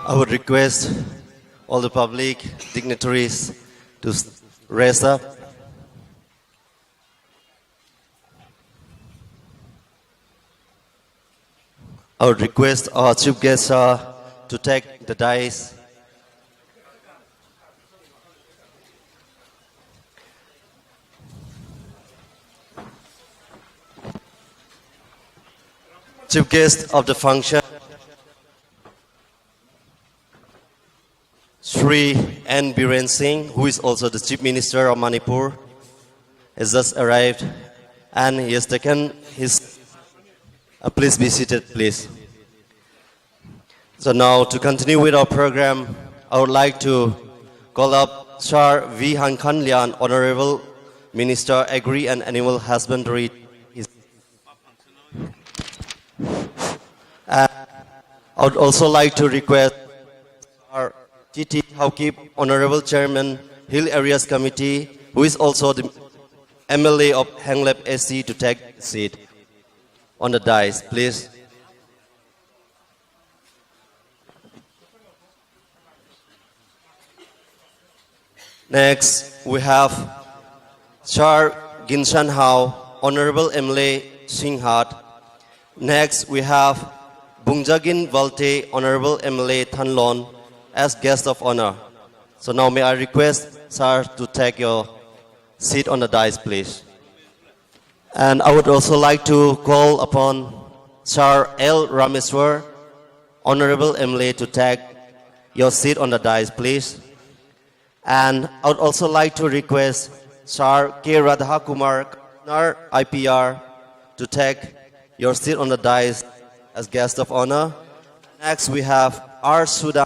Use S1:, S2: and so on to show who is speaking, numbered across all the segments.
S1: I would request all the public dignitaries to raise up. I would request our chief guest to take the dais. Chief guest of the function, Sri N. Biren Singh, who is also the Chief Minister of Manipur, has just arrived and he has taken his... please be seated, please. So now, to continue with our program, I would like to call up Sir V. Han Khan Lian, Honorable Minister, Agri and Animal Husbandry. I would also like to request our TT Haukip, Honorable Chairman, Hill Areas Committee, who is also the MLA of Hanglep SC, to take a seat on the dais, please. Next, we have Sir Ginshan Hao, Honorable MLA Singhat. Next, we have Bungjagin Valte, Honorable MLA Thanlon, as guest of honor. So now may I request Sir to take your seat on the dais, please. And I would also like to call upon Sir L. Rameswar, Honorable MLA, to take your seat on the dais, please. And I would also like to request Sir K. Radha Kumar, IPR, to take your seat on the dais as guest of honor. Next, we have R. Suda,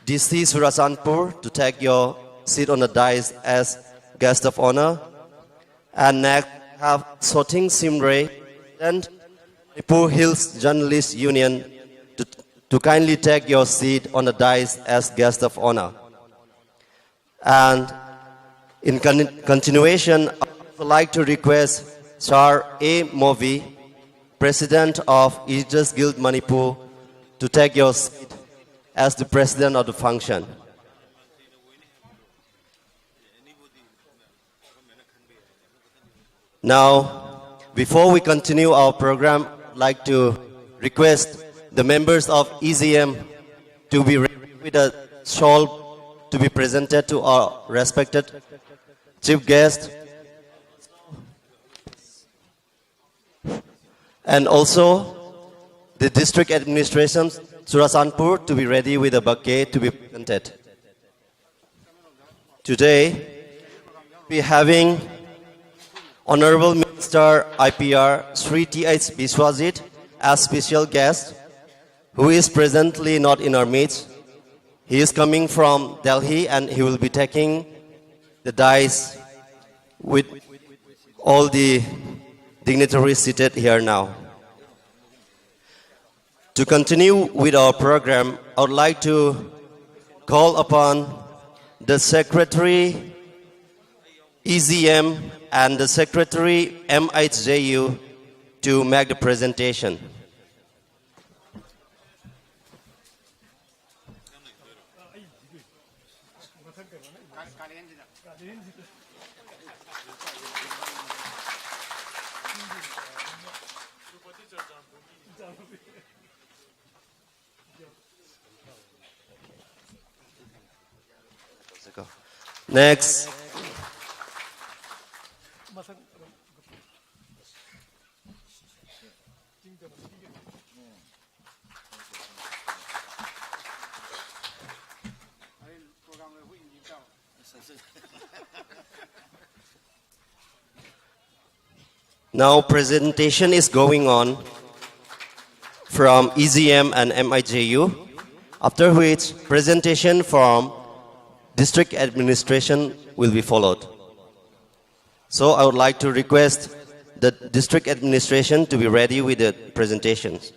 S1: DC Surasanpur, to take your seat on the dais as guest of honor. And next, we have Soting Simre and Manipur Hills Journalists Union to kindly take your seat on the dais as guest of honor. And in continuation, I would like to request Sir A. Movi, President of Aegis Guild Manipur, to take your seat as the President of the function. Now, before we continue our program, I'd like to request the members of EZM to be ready with a shawl to be presented to our respected chief guest. And also, the district administration, Surasanpur, to be ready with a bouquet to be presented. Today, we are having Honorable Minister IPR Sri T.H. Biswajit as special guest, who is presently not in our midst. He is coming from Delhi and he will be taking the dais with all the dignitaries seated here now. To continue with our program, I would like to call upon the Secretary EZM and the Secretary MHJU to make the presentation. Next. Now presentation is going on from EZM and MHJU, after which presentation from district administration will be followed. So I would like to request the district administration to be ready with the presentations.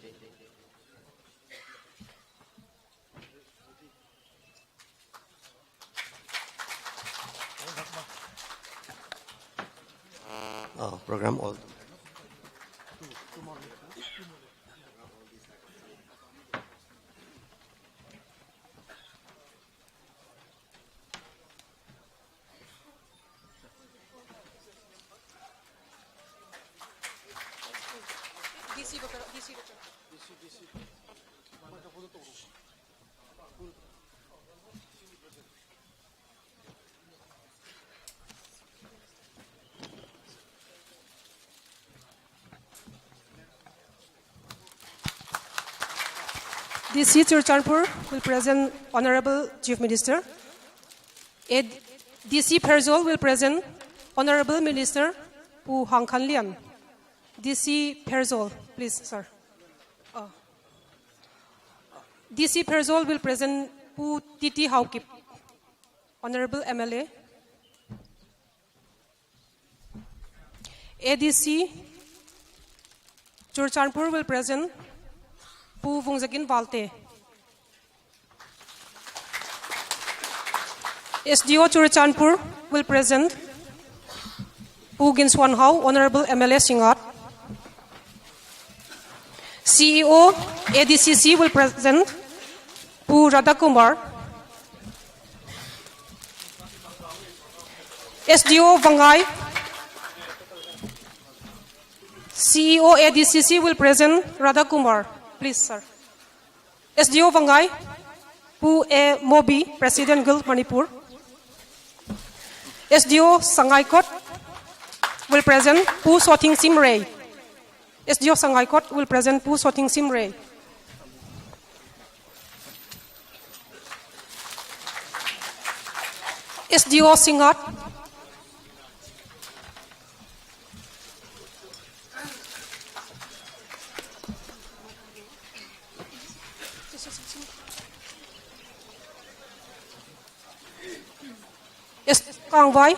S1: Program all.
S2: DC Churchanpur will present Honorable Chief Minister. DC Perzol will present Honorable Minister Pu Hang Khan Lian. DC Perzol, please, sir. DC Perzol will present Pu Titi Haukip, Honorable MLA. ADC Churchanpur will present Pu Vungjagin Valte. SDO Churchanpur will present Pu Ginswan Hao, Honorable MLA Singhat. CEO ADCC will present Pu Radhakumar. SDO Vangai. CEO ADCC will present Radhakumar. Please, sir. SDO Vangai, Pu A Mobi, President Guild Manipur. SDO Sangaikot will present Pu Soting Simray. SDO Sangaikot will present Pu Soting Simray. SDO Singat. Kangwai.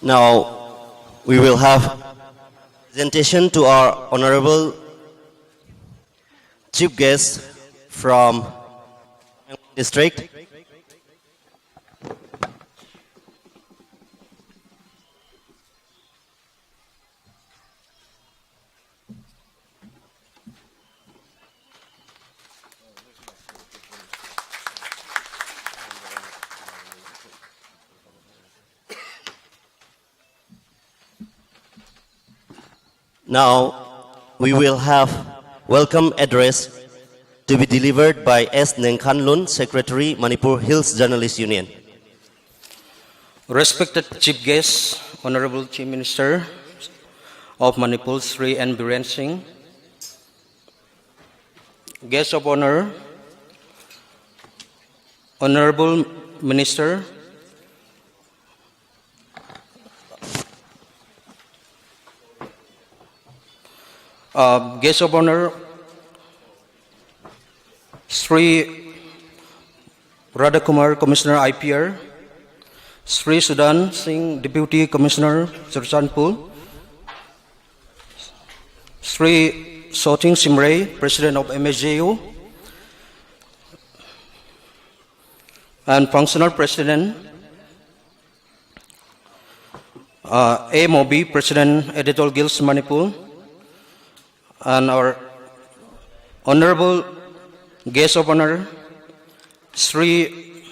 S1: Now, we will have presentation to our Honorable Chief Guest from District. Now, we will have welcome address to be delivered by S. Nengkhanlun, Secretary, Manipur Hills Journalists Union.
S3: Respected Chief Guest, Honorable Chief Minister of Manipur, Sri N. Biren Singh, Guest of Honor, Honorable Minister, Guest of Honor, Sri Radhakumar, Commissioner IPR, Sri Sudan Singh, Deputy Commissioner Churchanpur, Sri Soting Simray, President of MHJU, and Functional President, A. Mobi, President, Editorial Guilds Manipur, and our Honorable Guest of Honor, Sri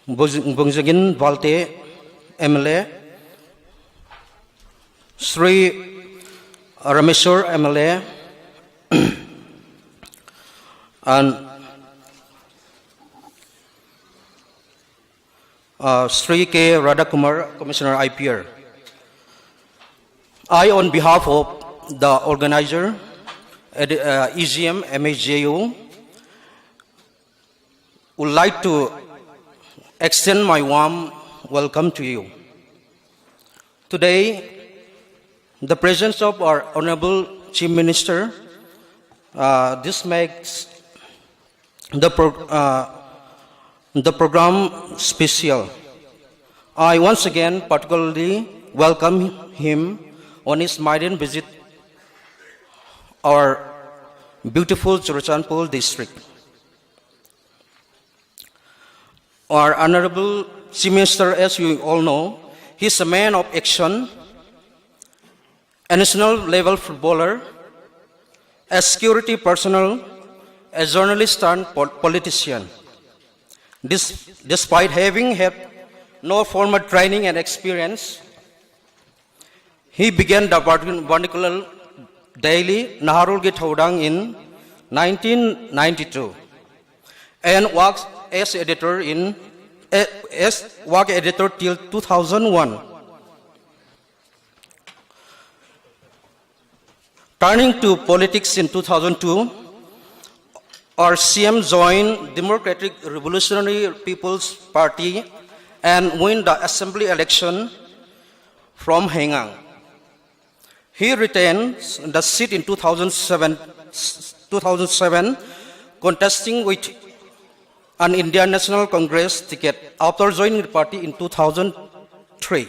S3: Bungjagin Valte, MLA, Sri Rameshwar, MLA, and Sri K. Radhakumar, Commissioner IPR. I, on behalf of the organizer, EGM MHJU, would like to extend my warm welcome to you. Today, the presence of our Honorable Chief Minister, this makes the program special. I once again particularly welcome him on his maiden visit our beautiful Churchanpur district. Our Honorable Chief Minister, as you all know, he's a man of action, a national level footballer, a security personnel, a journalist and politician. Despite having had no formal training and experience, he began the vernacular daily Naharul Githodang in 1992 and worked as editor till 2001. Turning to politics in 2002, our CM joined Democratic Revolutionary People's Party and won the assembly election from Hengang. He retained the seat in 2007 contesting with an Indian National Congress ticket after joining the party in 2003.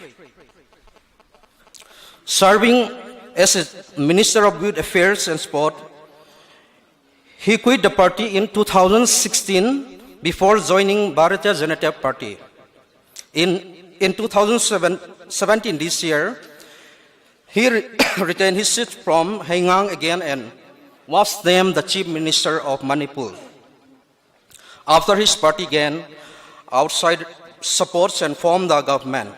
S3: Serving as a Minister of Youth Affairs and Sport, he quit the party in 2016 before joining Bharatiya Janata Party. In 2017, this year, he retained his seat from Hengang again and was named the Chief Minister of Manipur. After his party gained outside supports and formed the government.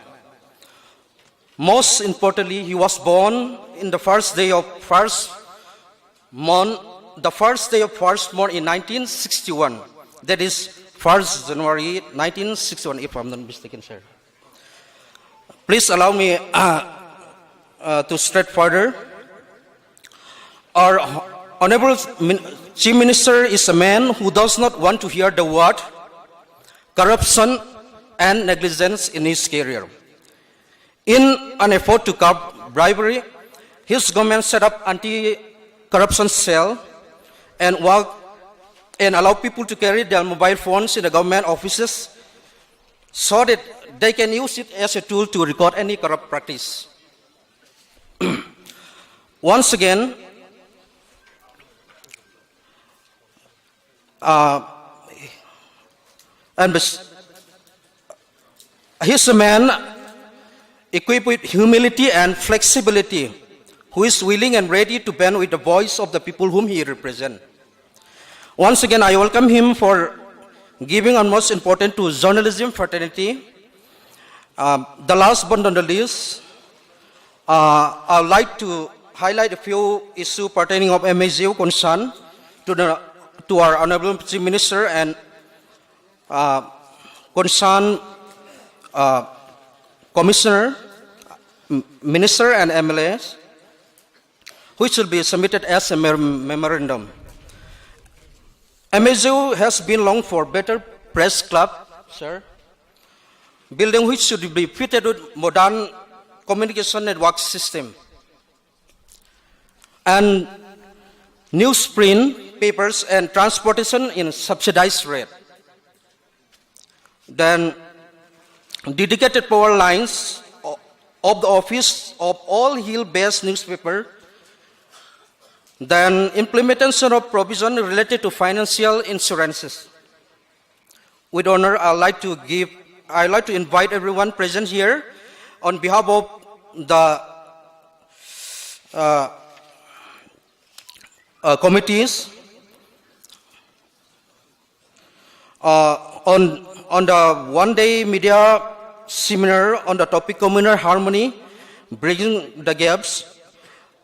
S3: Most importantly, he was born in the first day of first month in 1961. That is 1st January 1961, if I'm not mistaken, sir. Please allow me to straight further. Our Honorable Chief Minister is a man who does not want to hear the word corruption and negligence in his career. In an effort to curb bribery, his government set up anti-corruption cell and allow people to carry their mobile phones in the government offices so that they can use it as a tool to record any corrupt practice. Once again, he's a man equipped with humility and flexibility, who is willing and ready to bend with the voice of the people whom he represents. Once again, I welcome him for giving and most important to journalism fraternity. The last but not the least, I would like to highlight a few issues pertaining of MHJU concern to our Honorable Chief Minister and concern Commissioner, Minister and MLAs, which will be submitted as a memorandum. MHJU has been long for better press club, sir, building which should be fitted with modern communication network system and newsprint, papers and transportation in subsidized rate. Then dedicated power lines of the office of all hill-based newspaper. Then implementation of provision related to financial insurances. With honor, I'd like to invite everyone present here on behalf of the committees on the one-day media seminar on the topic communal harmony, bridging the gaps.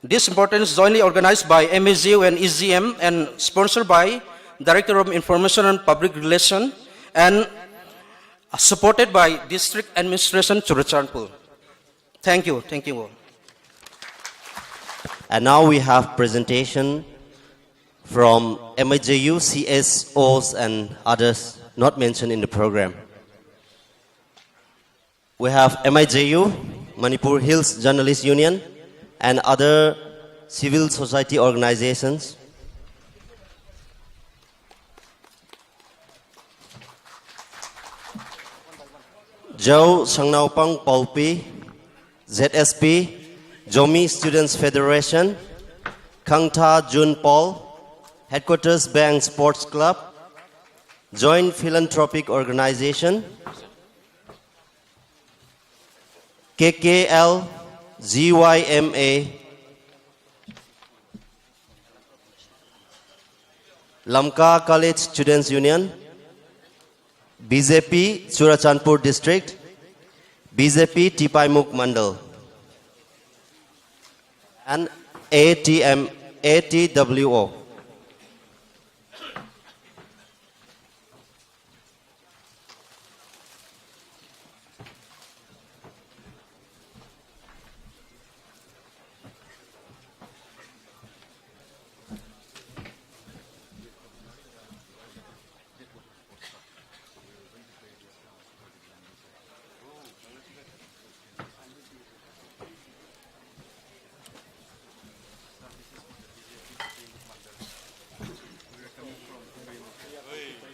S3: This important is jointly organized by MHJU and EGM and sponsored by Director of Information and Public Relations and supported by District Administration Churachandpur. Thank you. Thank you all.
S1: And now we have presentation from MHJU, CSOs and others not mentioned in the program. We have MHJU, Manipur Hills Journalists Union, and other civil society organizations. Joe Sangnaupang Paulpi, ZSP, Jomi Students Federation, Kangta Jun Paul, Headquarters Bank Sports Club, Joint Philanthropic Organization, KKL, GYMA, Lamka College Students Union, BJP Churachandpur District, BJP Tipaimuk Mandal, and ATWO.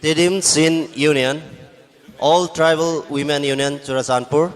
S1: Tidim Sin Union, All Tribal Women Union, Churachandpur,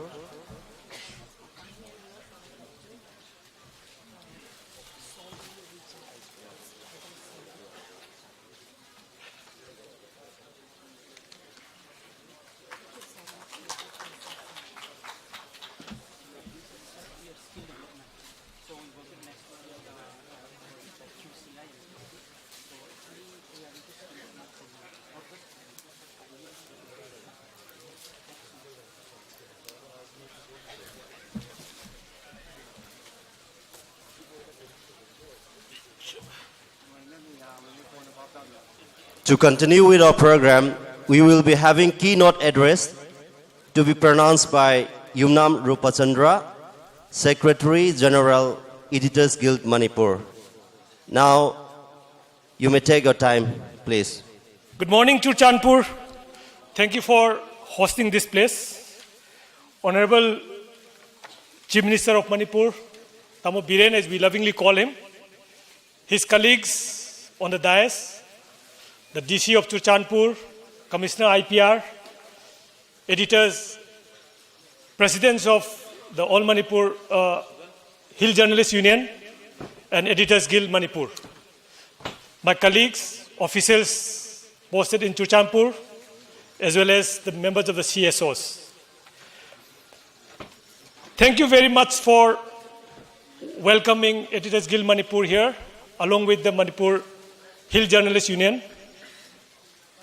S1: To continue with our program, we will be having keynote address to be pronounced by Yumnam Rupachandra, Secretary General, Editors Guild, Manipur. Now, you may take your time, please.
S4: Good morning to Churachandpur. Thank you for hosting this place. Honorable Chief Minister of Manipur, Tamo Biren, as we lovingly call him, his colleagues on the dais, the DC of Churachandpur, Commissioner IPR, editors, presidents of the All Manipur Hill Journalists Union, and Editors Guild Manipur. My colleagues, officials posted in Churachandpur, as well as the members of the CSOs. Thank you very much for welcoming Editors Guild Manipur here, along with the Manipur Hill Journalists Union,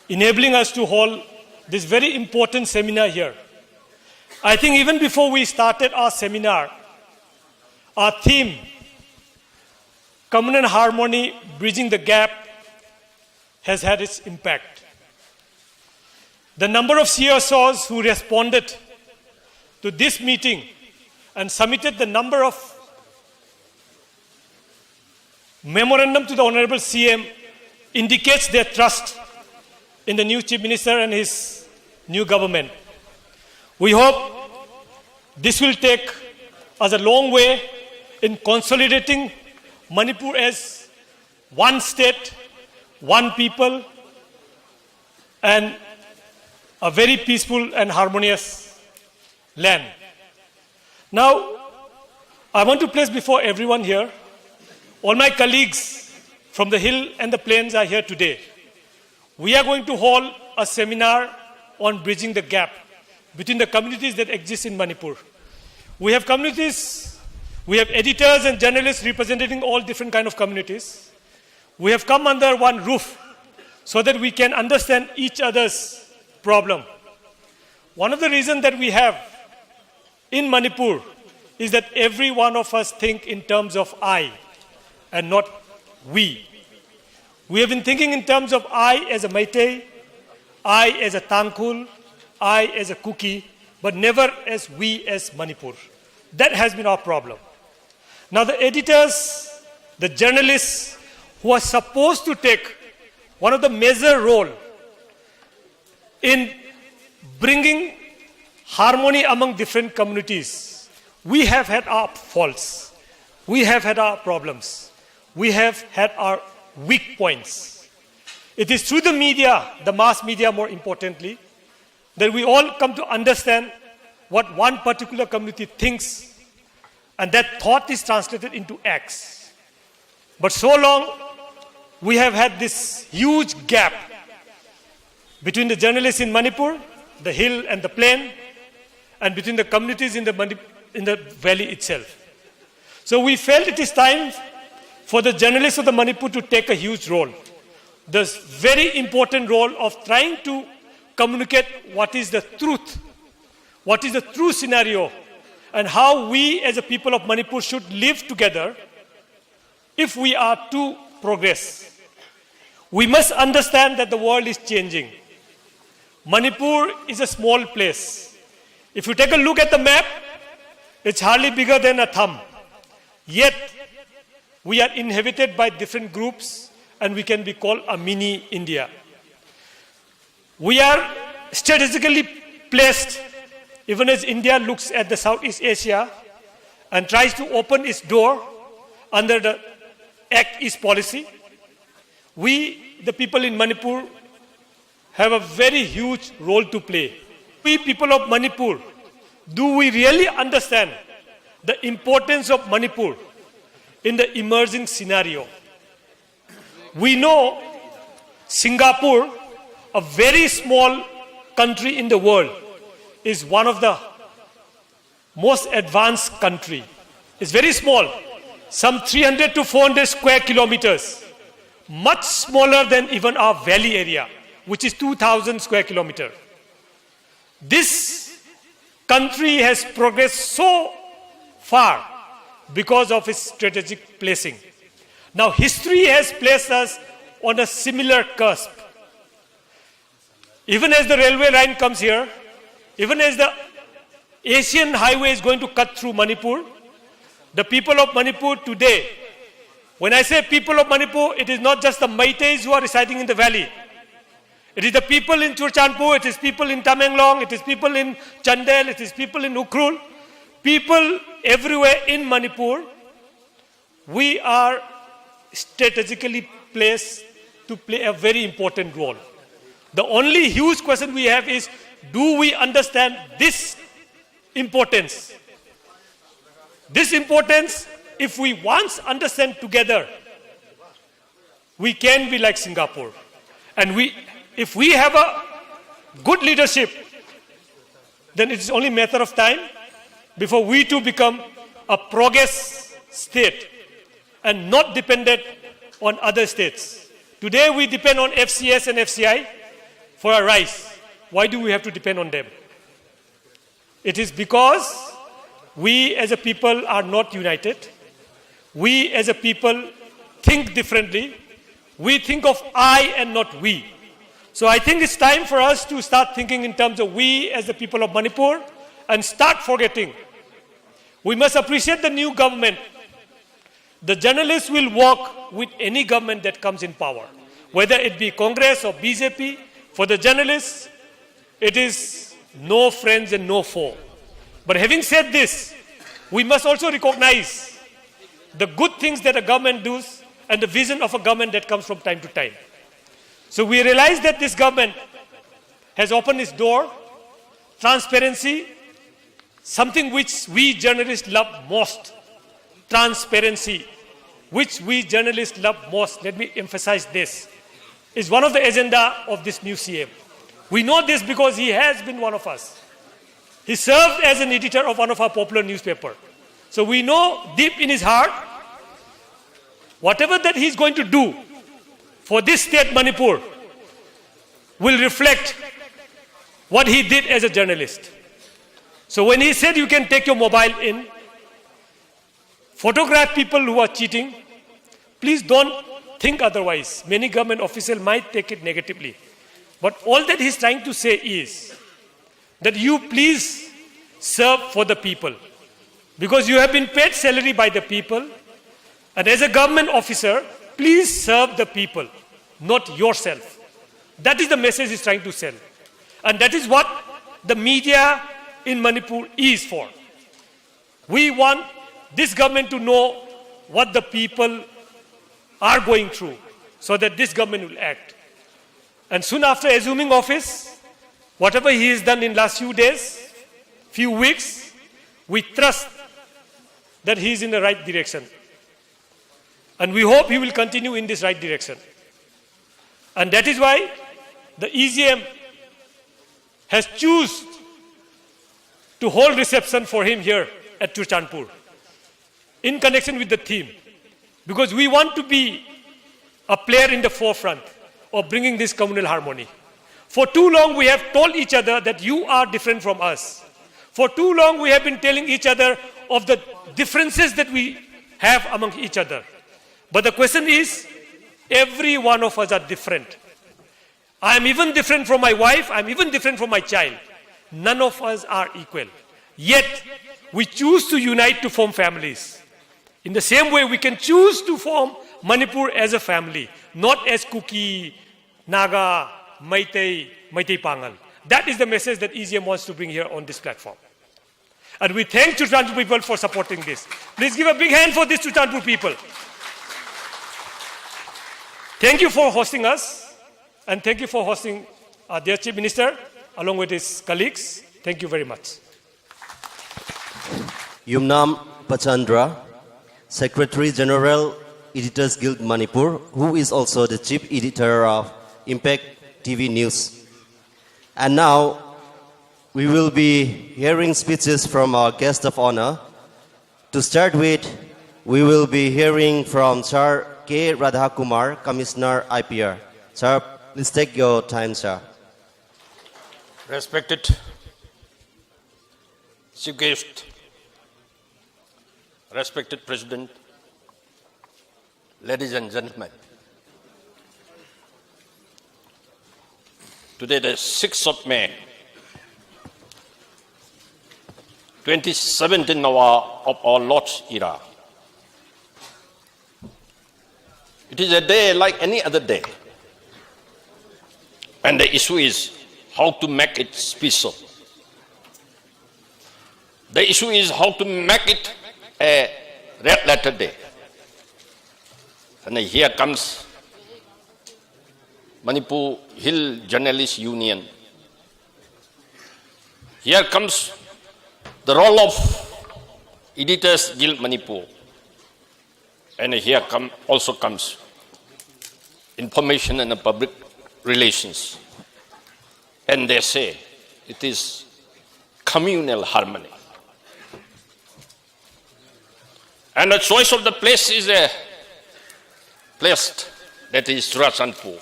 S4: enabling us to hold this very important seminar here. I think even before we started our seminar, our theme, Common and Harmony, Bridging the Gap, has had its impact. The number of CSOs who responded to this meeting and submitted the number of memorandum to the Honorable CM indicates their trust in the new Chief Minister and his new government. We hope this will take us a long way in consolidating Manipur as one state, one people, and a very peaceful and harmonious land. Now, I want to place before everyone here, all my colleagues from the hill and the plains are here today. We are going to hold a seminar on bridging the gap between the communities that exist in Manipur. We have communities, we have editors and journalists representing all different kinds of communities. We have come under one roof so that we can understand each other's problem. One of the reasons that we have in Manipur is that every one of us think in terms of I and not we. We have been thinking in terms of I as a Meitei, I as a Tangkhul, I as a Kuki, but never as we as Manipur. That has been our problem. Now the editors, the journalists who are supposed to take one of the major role in bringing harmony among different communities, we have had our faults. We have had our problems. We have had our weak points. It is through the media, the mass media more importantly, that we all come to understand what one particular community thinks, and that thought is translated into acts. But so long, we have had this huge gap between the journalists in Manipur, the hill and the plain, and between the communities in the valley itself. So we felt it is time for the journalists of the Manipur to take a huge role. The very important role of trying to communicate what is the truth, what is the true scenario, and how we as a people of Manipur should live together if we are to progress. We must understand that the world is changing. Manipur is a small place. If you take a look at the map, it's hardly bigger than a thumb. Yet, we are inhabited by different groups and we can be called a mini India. We are strategically placed, even as India looks at the Southeast Asia and tries to open its door under the Act East policy. We, the people in Manipur, have a very huge role to play. We people of Manipur, do we really understand the importance of Manipur in the emerging scenario? We know Singapore, a very small country in the world, is one of the most advanced country. It's very small, some 300 to 400 square kilometers, much smaller than even our valley area, which is 2,000 square kilometers. This country has progressed so far because of its strategic placing. Now, history has placed us on a similar cusp. Even as the railway line comes here, even as the Asian highway is going to cut through Manipur, the people of Manipur today, when I say people of Manipur, it is not just the Meiteis who are residing in the valley. It is the people in Churchanpur, it is people in Tamenglong, it is people in Chandel, it is people in Ukhrul. People everywhere in Manipur, we are strategically placed to play a very important role. The only huge question we have is, do we understand this importance? This importance, if we once understand together, we can be like Singapore. And if we have a good leadership, then it is only a matter of time before we too become a progress state and not dependent on other states. Today we depend on FCS and FCI for our rice. Why do we have to depend on them? It is because we as a people are not united. We as a people think differently. We think of I and not we. So I think it's time for us to start thinking in terms of we as the people of Manipur and start forgetting. We must appreciate the new government. The journalists will work with any government that comes in power, whether it be Congress or BJP. For the journalists, it is no friends and no foe. But having said this, we must also recognize the good things that a government does and the vision of a government that comes from time to time. So we realize that this government has opened its door, transparency, something which we journalists love most. Transparency, which we journalists love most, let me emphasize this, is one of the agenda of this new CM. We know this because he has been one of us. He served as an editor of one of our popular newspapers. So we know deep in his heart, whatever that he's going to do for this state, Manipur, will reflect what he did as a journalist. So when he said you can take your mobile in, photograph people who are cheating, please don't think otherwise. Many government officials might take it negatively. But all that he's trying to say is that you please serve for the people. Because you have been paid salary by the people. And as a government officer, please serve the people, not yourself. That is the message he's trying to sell. And that is what the media in Manipur is for. We want this government to know what the people are going through so that this government will act. And soon after assuming office, whatever he has done in last few days, few weeks, we trust that he is in the right direction. And we hope he will continue in this right direction. And that is why the EGM has chosen to hold reception for him here at Churchandpur in connection with the theme, because we want to be a player in the forefront of bringing this communal harmony. For too long we have told each other that you are different from us. For too long we have been telling each other of the differences that we have among each other. But the question is, every one of us are different. I am even different from my wife, I am even different from my child. None of us are equal. Yet, we choose to unite to form families. In the same way, we can choose to form Manipur as a family, not as Kuki, Naga, Meitei Pangal. That is the message that EGM wants to bring here on this platform. And we thank Churchandpur people for supporting this. Please give a big hand for this Churchandpur people. Thank you for hosting us, and thank you for hosting their Chief Minister along with his colleagues. Thank you very much.
S1: Yumnam Pachandra, Secretary General, Editors Guild Manipur, who is also the Chief Editor of Impact TV News. And now, we will be hearing speeches from our guest of honor. To start with, we will be hearing from Sir K. Radhakumar, Commissioner IPR. Sir, please take your time, sir.
S5: Respected Chief Guest, respected President, ladies and gentlemen. Today, the 6th of May, 2017 of our Lord's era. It is a day like any other day. And the issue is how to make it special. The issue is how to make it a red letter day. And here comes Manipur Hill Journalists Union. Here comes the role of Editors Guild Manipur. And here also comes information and public relations. And they say it is communal harmony. And the choice of the place is a place that is Churchandpur,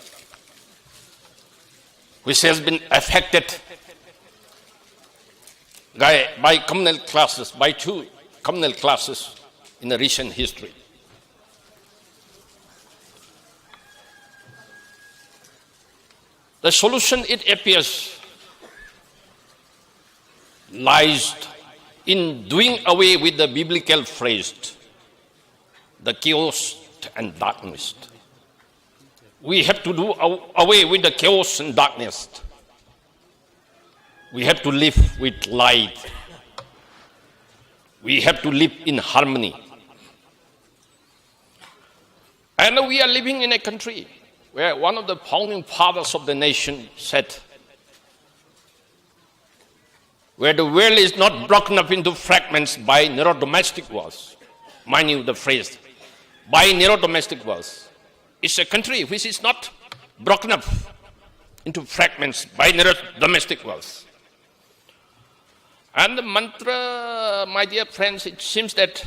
S5: which has been affected by communal classes, by two communal classes in the recent history. The solution, it appears, lies in doing away with the biblical phrase, the chaos and darkness. We have to do away with the chaos and darkness. We have to live with light. We have to live in harmony. And we are living in a country where one of the founding fathers of the nation said, where the world is not broken up into fragments by narrow domestic wars. Mind you the phrase, by narrow domestic wars. It's a country which is not broken up into fragments by narrow domestic wars. And the mantra, my dear friends, it seems that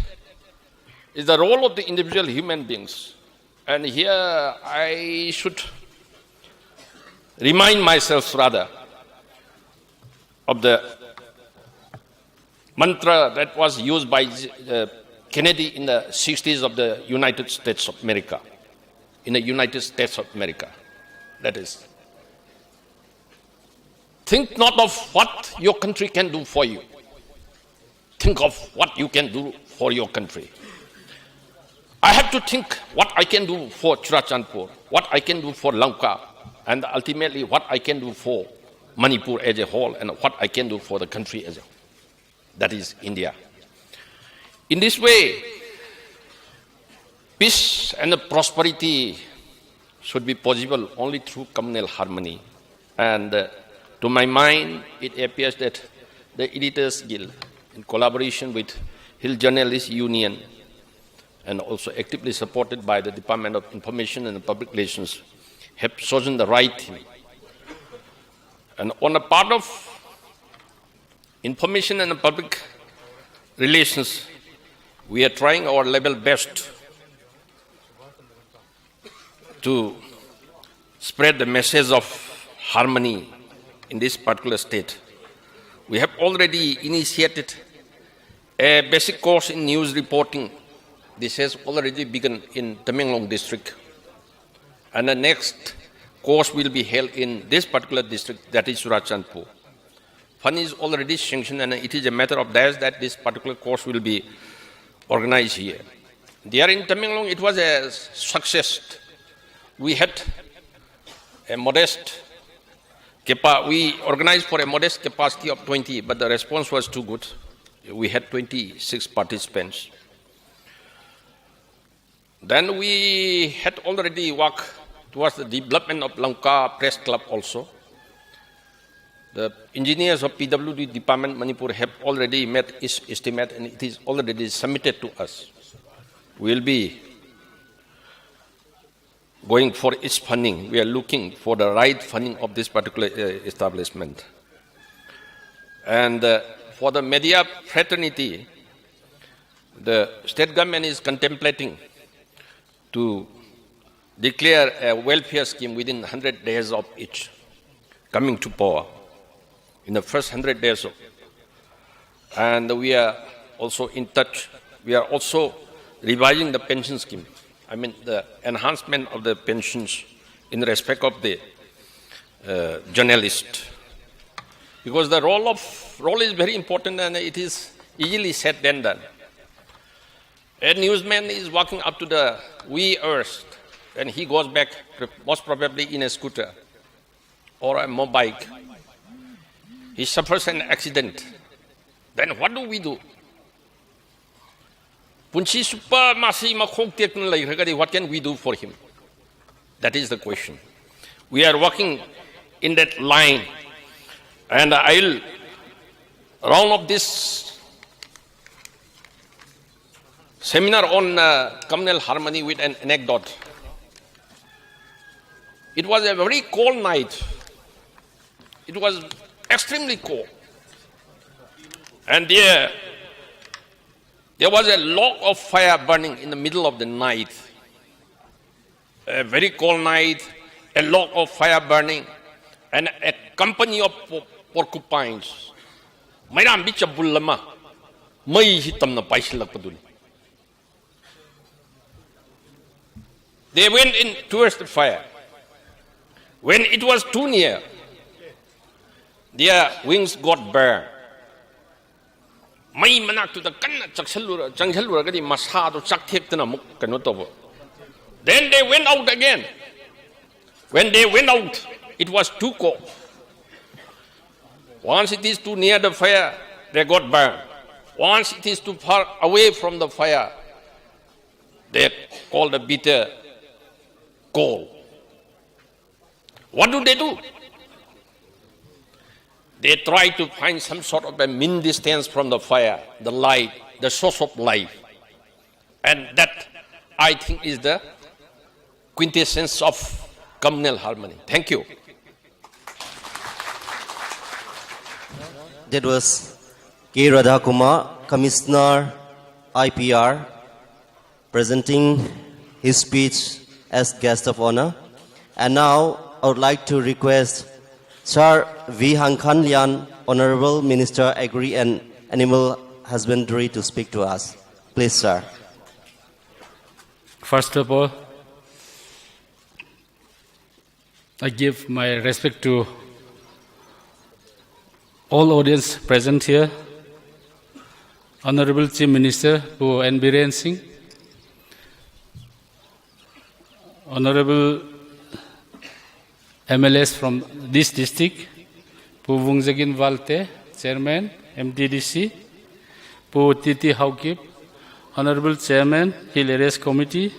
S5: is the role of the individual human beings. And here I should remind myself rather of the mantra that was used by Kennedy in the 60s of the United States of America. In the United States of America. That is, think not of what your country can do for you. Think of what you can do for your country. I have to think what I can do for Churchandpur, what I can do for Lanka, and ultimately what I can do for Manipur as a whole, and what I can do for the country as a whole. That is India. In this way, peace and prosperity should be possible only through communal harmony. And to my mind, it appears that the Editors Guild, in collaboration with Hill Journalists Union, and also actively supported by the Department of Information and Public Relations, have chosen the right thing And on the part of information and public relations, we are trying our level best to spread the message of harmony in this particular state. We have already initiated a basic course in news reporting. This has already begun in Tamenglong district. And the next course will be held in this particular district, that is Surachandpur. Fund is already sanctioned, and it is a matter of days that this particular course will be organized here. There in Tamenglong, it was a success. We had a modest we organized for a modest capacity of 20, but the response was too good. We had 26 participants. Then we had already worked towards the development of Lanka Press Club also. The engineers of PWD Department Manipur have already met its estimate, and it is already submitted to us. We will be going for its funding. We are looking for the right funding of this particular establishment. And for the media fraternity, the state government is contemplating to declare a welfare scheme within 100 days of each coming to power, in the first 100 days. And we are also in touch. We are also revising the pension scheme. I mean, the enhancement of the pensions in respect of the journalist. Because the role is very important, and it is easily said than done. A newsman is walking up to the wee earth, and he goes back, most probably in a scooter or a motorbike. He suffers an accident. Then what do? Punchi super masi makhok tekun lai, what can we do for him? That is the question. We are working in that line, and I'll round up this seminar on communal harmony with an anecdote. It was a very cold night. It was extremely cold. And there was a log of fire burning in the middle of the night. A very cold night, a log of fire burning, and a company of porcupines. Mayram bicha bullama, may hitam na paisilak paduli. They went in towards the fire. When it was too near, their wings got burned. May manak to the kanna changhalura gadi masado chakhektana muk kanotobo. Then they went out again. When they went out, it was too cold. Once it is too near the fire, they got burned. Once it is too far away from the fire, they call the bitter cold. What do? They try to find some sort of a mean distance from the fire, the light, the source of life. And that, I think, is the quintessence of communal harmony. Thank you.
S1: That was K. Radhakumar, Commissioner, IPR, presenting his speech as guest of honor. And now I would like to request Sir V. Hankhan Lian, Honorable Minister, Agri and Animal Husbandry, to speak to us. Please, sir.
S6: First of all, I give my respect to all audience present here, Honorable Chief Minister Pu N. Biren Singh, Honorable MLAs from this district, Pu Vungjagin Valte, Chairman, MDDC, Pu Titi Haukip, Honorable Chairman, Hill Areas Committee,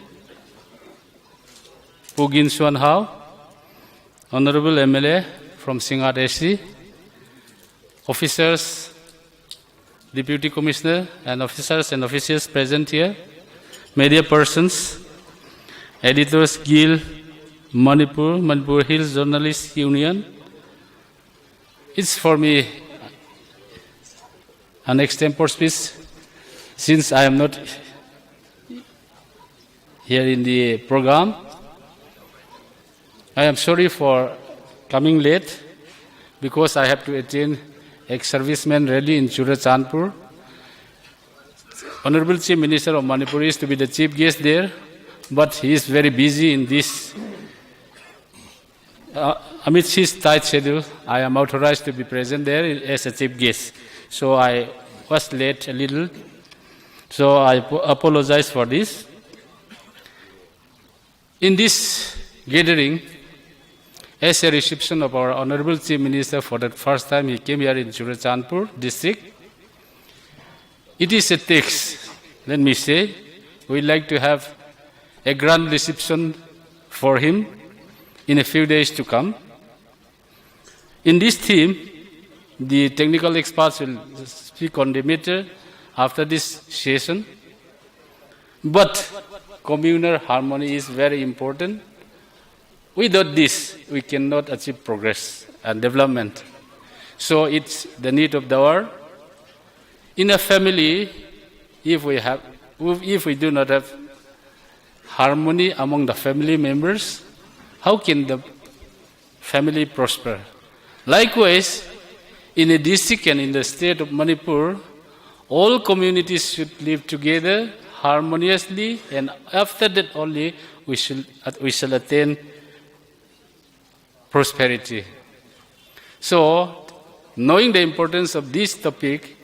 S6: Pu Gin Xuan Hao, Honorable MLA from Singat SC, officers, Deputy Commissioner, and officers and officials present here, media persons, editors, Guild, Manipur Hills Journalists Union, It's for me an extempore speech since I am not here in the program. I am sorry for coming late because I have to attend ex-serviceman rally in Churachandpur. Honorable Chief Minister of Manipur is to be the chief guest there, but he is very busy in this. Amidst his tight schedule, I am authorized to be present there as a chief guest. So I was late a little. So I apologize for this. In this gathering, as a reception of our Honorable Chief Minister for the first time he came here in Churachandpur district, it is a text, let me say, we'd like to have a grand reception for him in a few days to come. In this theme, the technical experts will speak on the matter after this session. But communal harmony is very important. Without this, we cannot achieve progress and development. So it's the need of the hour. In a family, if we do not have harmony among the family members, how can the family prosper? Likewise, in a district and in the state of Manipur, all communities should live together harmoniously, and after that only we shall attain prosperity. So, knowing the importance of this topic,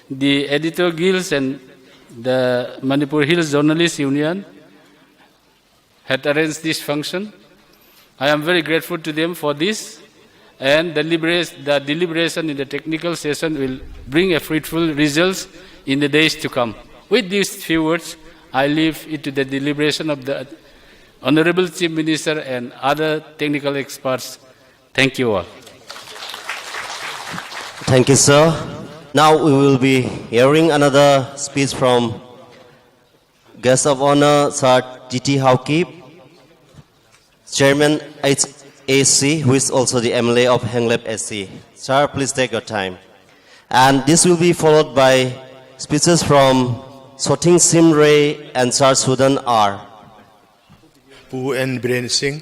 S6: the editor guilds and the Manipur Hills Journalists Union had arranged this function. I am very grateful to them for this, and the deliberation in the technical session will bring a fruitful results in the days to come. With these few words, I leave it to the deliberation of the Honorable Chief Minister and other technical experts. Thank you all.
S1: Thank you, sir. Now we will be hearing another speech from Guest of Honor, Sir T.T. Haukip, Chairman HAC, who is also the MLA of Henglep SC. Sir, please take your time. And this will be followed by speeches from Soting Simray and Sir Sudan R.
S7: Pu N. Biren Singh,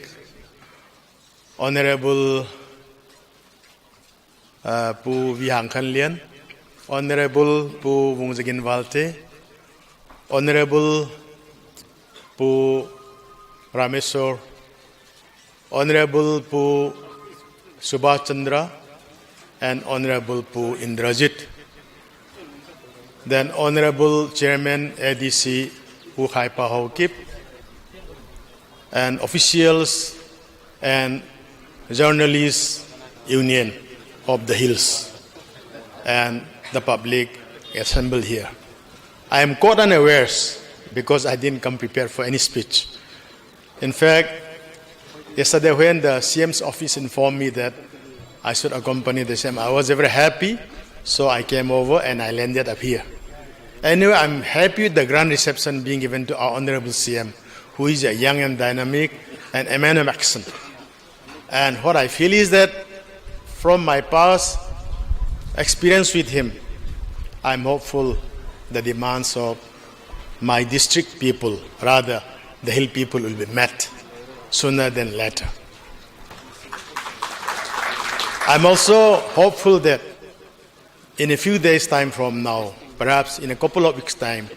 S7: Honorable Pu Vihang Khan Lien, Honorable Pu Vungzagin Valte, Honorable Pu Rameswar, Honorable Pu Subhash Chandra, and Honorable Pu Indrajit. Then Honorable Chairman ADC Pu Khaipa Haukip, and officials and journalists union of the hills and the public assembled here. I am caught unawares because I didn't come prepared for any speech. In fact, yesterday when the CM's office informed me that I should accompany the CM, I was very happy, so I came over and I landed up here. Anyway, I'm happy with the grand reception being given to our Honorable CM, who is a young and dynamic and a man of action. And what I feel is that from my past experience with him, I'm hopeful the demands of my district people, rather the hill people, will be met sooner than later. I'm also hopeful that in a few days' time from now, perhaps in a couple of weeks' time,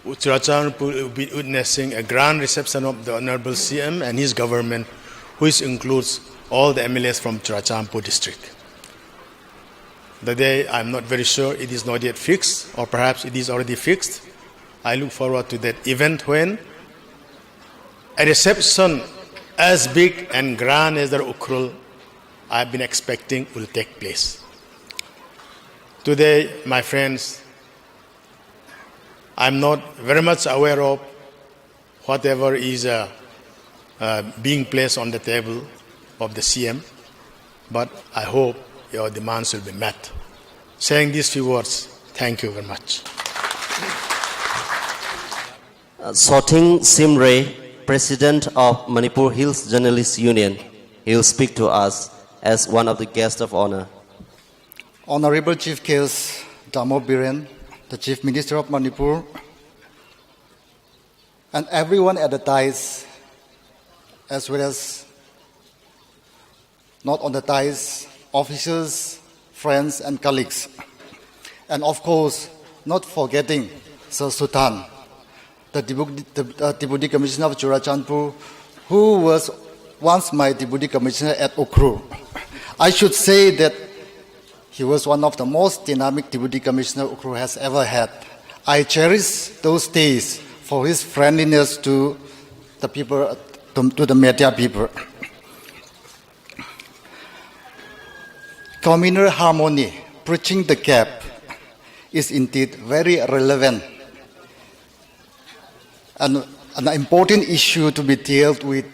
S7: Churachandpur will be witnessing a grand reception of the Honorable CM and his government, which includes all the MLAs from Churachandpur district. The day, I'm not very sure, it is not yet fixed, or perhaps it is already fixed. I look forward to that event when a reception as big and grand as the Ukhrul I've been expecting will take place. Today, my friends, I'm not very much aware of whatever is being placed on the table of the CM, but I hope your demands will be met. Saying these few words, thank you very much.
S1: Soting Simray, President of Manipur Hills Journalists Union, he will speak to us as one of the guests of honor.
S8: Honorable Chief Guest Damo Biren, the Chief Minister of Manipur, and everyone at the dais, as well as not on the dais, officers, friends, and colleagues. And of course, not forgetting Sir Sultan, the Deputy Commissioner of Churachandpur, who was once my Deputy Commissioner at Ukhrul. I should say that he was one of the most dynamic Deputy Commissioner Ukhrul has ever had. I cherish those days for his friendliness to the people, to the media people. Communal harmony, bridging the gap, is indeed very relevant and an important issue to be dealt with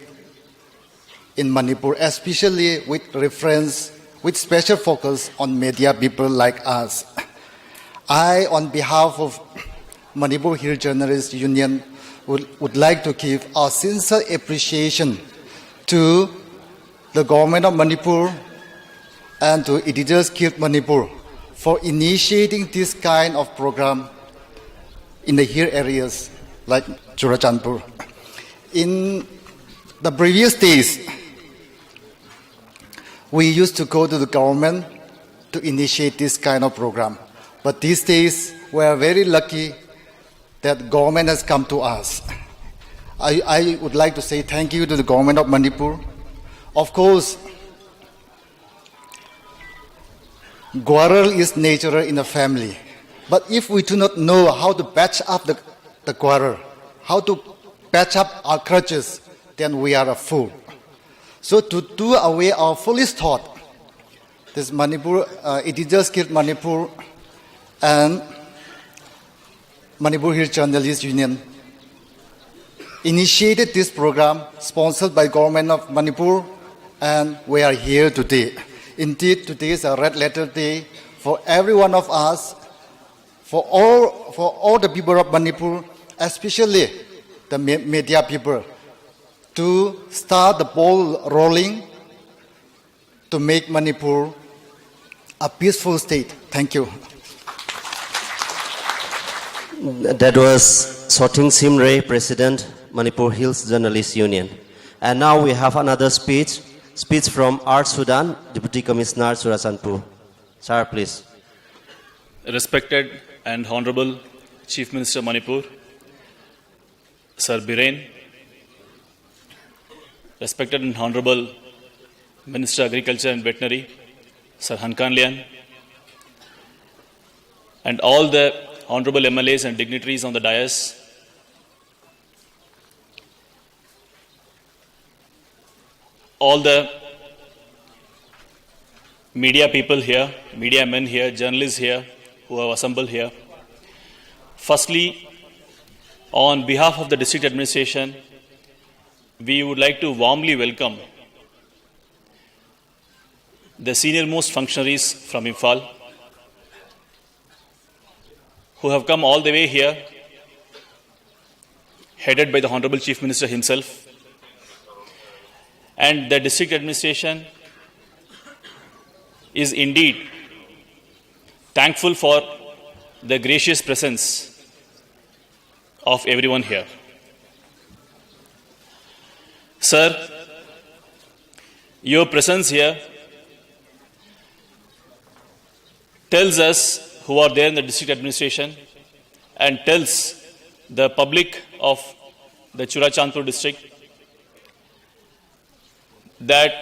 S8: in Manipur, especially with special focus on media people like us. I, on behalf of Manipur Hill Journalists Union, would like to give our sincere appreciation to the government of Manipur and to Editors Guild Manipur for initiating this kind of program in the hill areas like Churachandpur. In the previous days, we used to go to the government to initiate this kind of program. But these days, we are very lucky that government has come to us. I would like to say thank you to the government of Manipur. Of course, quarrel is natural in a family. But if we do not know how to patch up the quarrel, how to patch up our grudges, then we are a fool. So to do away our foolish thought, this Manipur, Editors Guild Manipur and Manipur Hill Journalists Union initiated this program sponsored by government of Manipur, and we are here today. Indeed, today is a red letter day for every one of us, for all the people of Manipur, especially the media people, to start the ball rolling to make Manipur a peaceful state. Thank you.
S1: That was Soting Simre, President, Manipur Hills Journalists Union. And now we have another speech from R. Sudan, Deputy Commissioner, Churachandpur. Sir, please.
S9: Respected and Honorable Chief Minister Manipur, Sir Biren, respected and Honorable Minister Agriculture and Veterinary, Sir Hankanlian, and all the Honorable MLAs and dignitaries on the dais, all the media people here, media men here, journalists here who have assembled here. Firstly, on behalf of the district administration, we would like to warmly welcome the senior-most functionaries from Imphal who have come all the way here, headed by the Honorable Chief Minister himself. And the district administration is indeed thankful for the gracious presence of everyone here. Sir, your presence here tells us who are there in the district administration and tells the public of the Churachandpur district that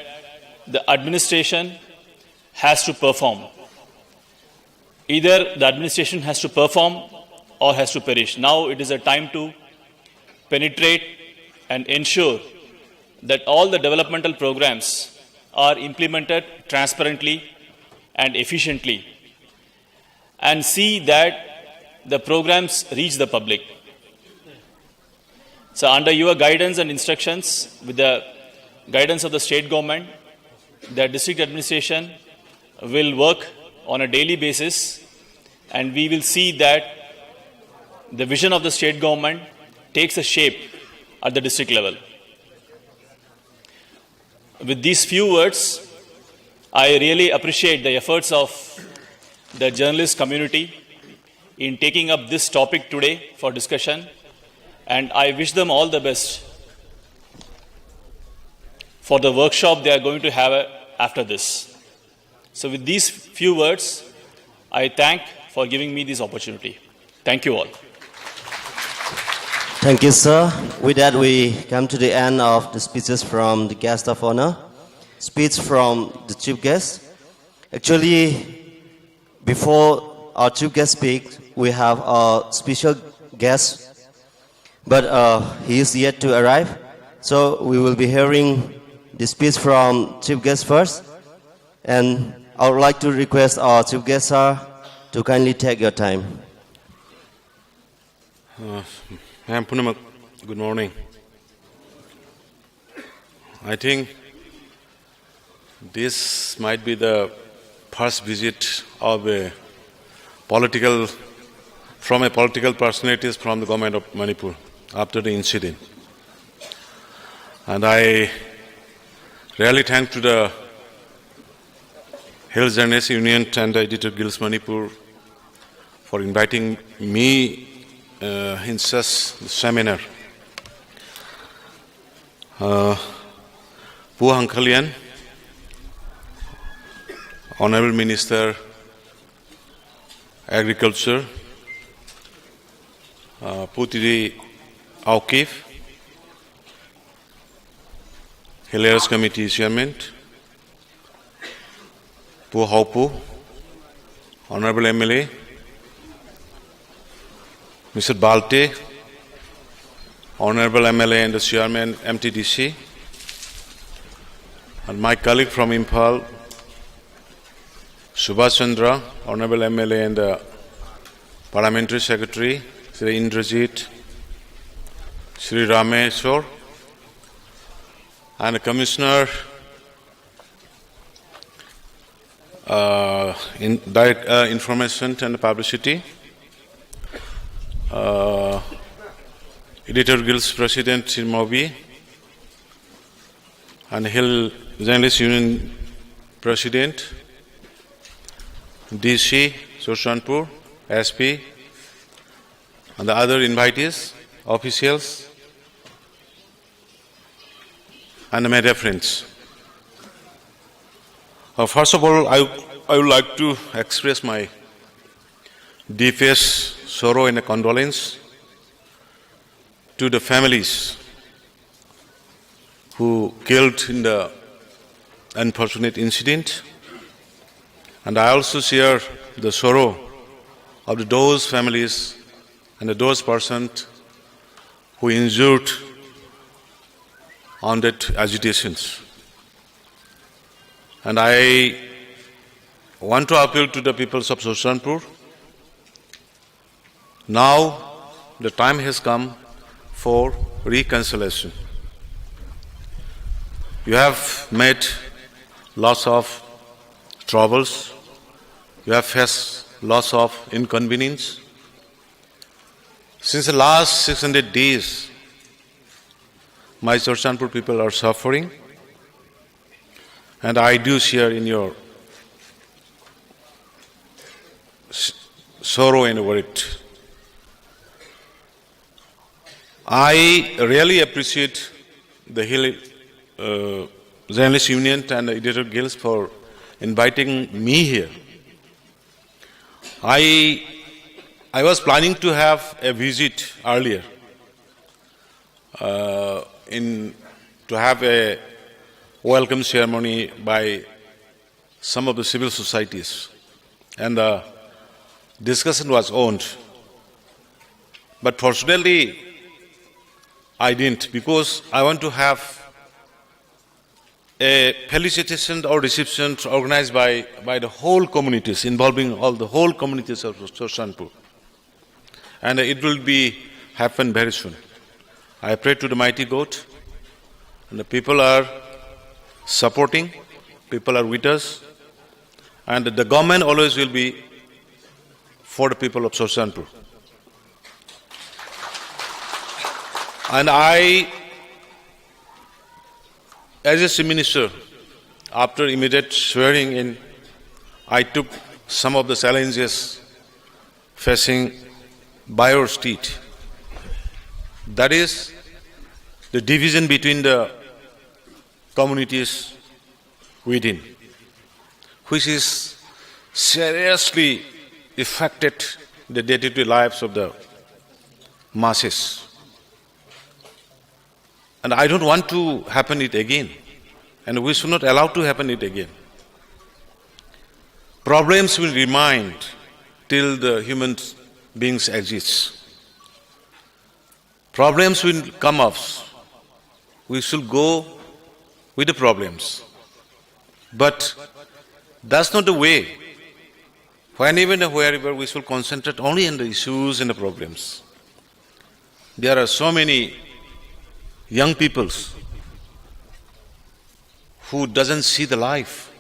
S9: the administration has to perform. Either the administration has to perform or has to perish. Now it is a time to penetrate and ensure that all the developmental programs are implemented transparently and efficiently, and see that the programs reach the public. So under your guidance and instructions, with the guidance of the state government, the district administration will work on a daily basis, and we will see that the vision of the state government takes a shape at the district level. With these few words, I really appreciate the efforts of the journalist community in taking up this topic today for discussion, and I wish them all the best for the workshop they are going to have after this. So with these few words, I thank for giving me this opportunity. Thank you all.
S1: Thank you, sir. With that, we come to the end of the speeches from the guest of honor. Speech from the chief guest. Actually, before our chief guest speaks, we have a special guest, but he is yet to arrive. So we will be hearing the speech from chief guest first. And I would like to request our chief guest, sir, to kindly take your time.
S10: Ma'am Punamak, good morning. I think this might be the first visit of a political personalities from the government of Manipur after the incident. And I really thank to the Hill Journalists Union and the Editor Guilds Manipur for inviting me in such seminar. Pu Hankalian, Honorable Minister, Agriculture, Putiri Aukif, Hilarious Committee Chairman, Pu Haupu, Honorable MLA, Mr. Balte, Honorable MLA and the Chairman MTDC, and my colleague from Imphal, Subhash Chandra, Honorable MLA and the Parliamentary Secretary, Sri Indrajit, Sri Rameshwar, and the Commissioner in Direct Information and Publicity, Editor Guilds President Sri Mobi, and Hill Journalists Union President, DC, Surshanpur, SP, and the other invitees, officials, and the media friends. First of all, I would like to express my deepest sorrow and condolence to the families who killed in the unfortunate incident. And I also share the sorrow of those families and those persons who injured on that agitations. And I want to appeal to the peoples of Surshanpur. Now the time has come for reconciliation. You have made lots of troubles. You have faced lots of inconvenience. Since the last 600 days, my Surshanpur people are suffering, and I do share in your sorrow and worry. I really appreciate the Hill Journalists Union and the Editor Guilds for inviting me here. I was planning to have a visit earlier, to have a welcome ceremony by some of the civil societies, and the discussion was on. But fortunately, I didn't, because I want to have a felicitation or reception organized by the whole communities, involving all the whole communities of Surshanpur. And it will happen very soon. I pray to the mighty God, and the people are supporting, people are with us, and the government always will be for the people of Surshanpur. And I, as a minister, after immediate swearing in, I took some of the challenges facing by our state. That is the division between the communities within, which is seriously affected the day-to-day lives of the masses. And I don't want to happen it again, and we should not allow to happen it again. Problems will remain till the human beings exist. Problems will come up. We should go with the problems. But that's not the way. Whenever and wherever we should concentrate only on the issues and the problems. There are so many young people who doesn't see the life.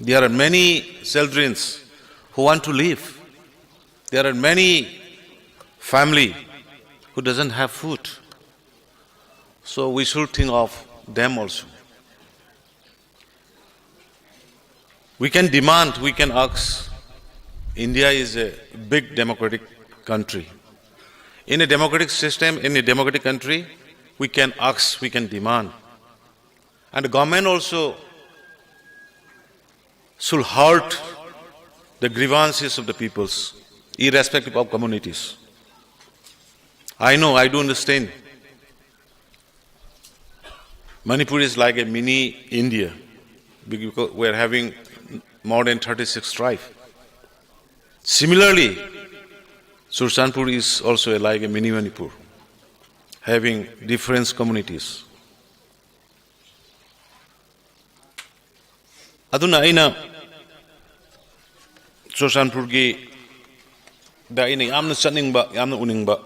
S10: There are many children who want to live. There are many family who doesn't have food. So we should think of them also. We can demand, we can ask. India is a big democratic country. In a democratic system, in a democratic country, we can ask, we can demand. And the government also should halt the grievances of the peoples, irrespective of communities. I know, I do understand. Manipur is like a mini India, because we are having more than 36 tribes. Similarly, Sursanpur is also like a mini Manipur, having different communities. Aduna aina Sursanpur gi da aina yamna chaningba, yamna uningba.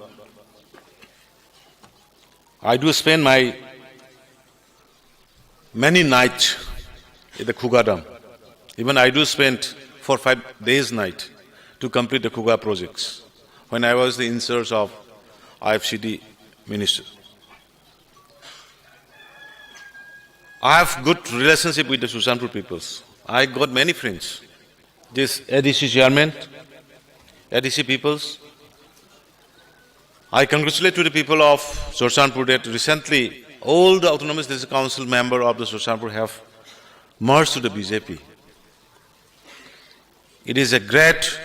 S10: I do spend my many nights in the Khuga Dam. Even I do spend 4 or 5 days night to complete the Khuga projects when I was the in charge of IFCD minister. I have good relationship with the Sursanpur peoples. I got many friends. This ADC chairman, ADC peoples. I congratulate to the people of Sursanpur that recently all the Autonomous District Council members of the Sursanpur have merged to the BJP. It is a great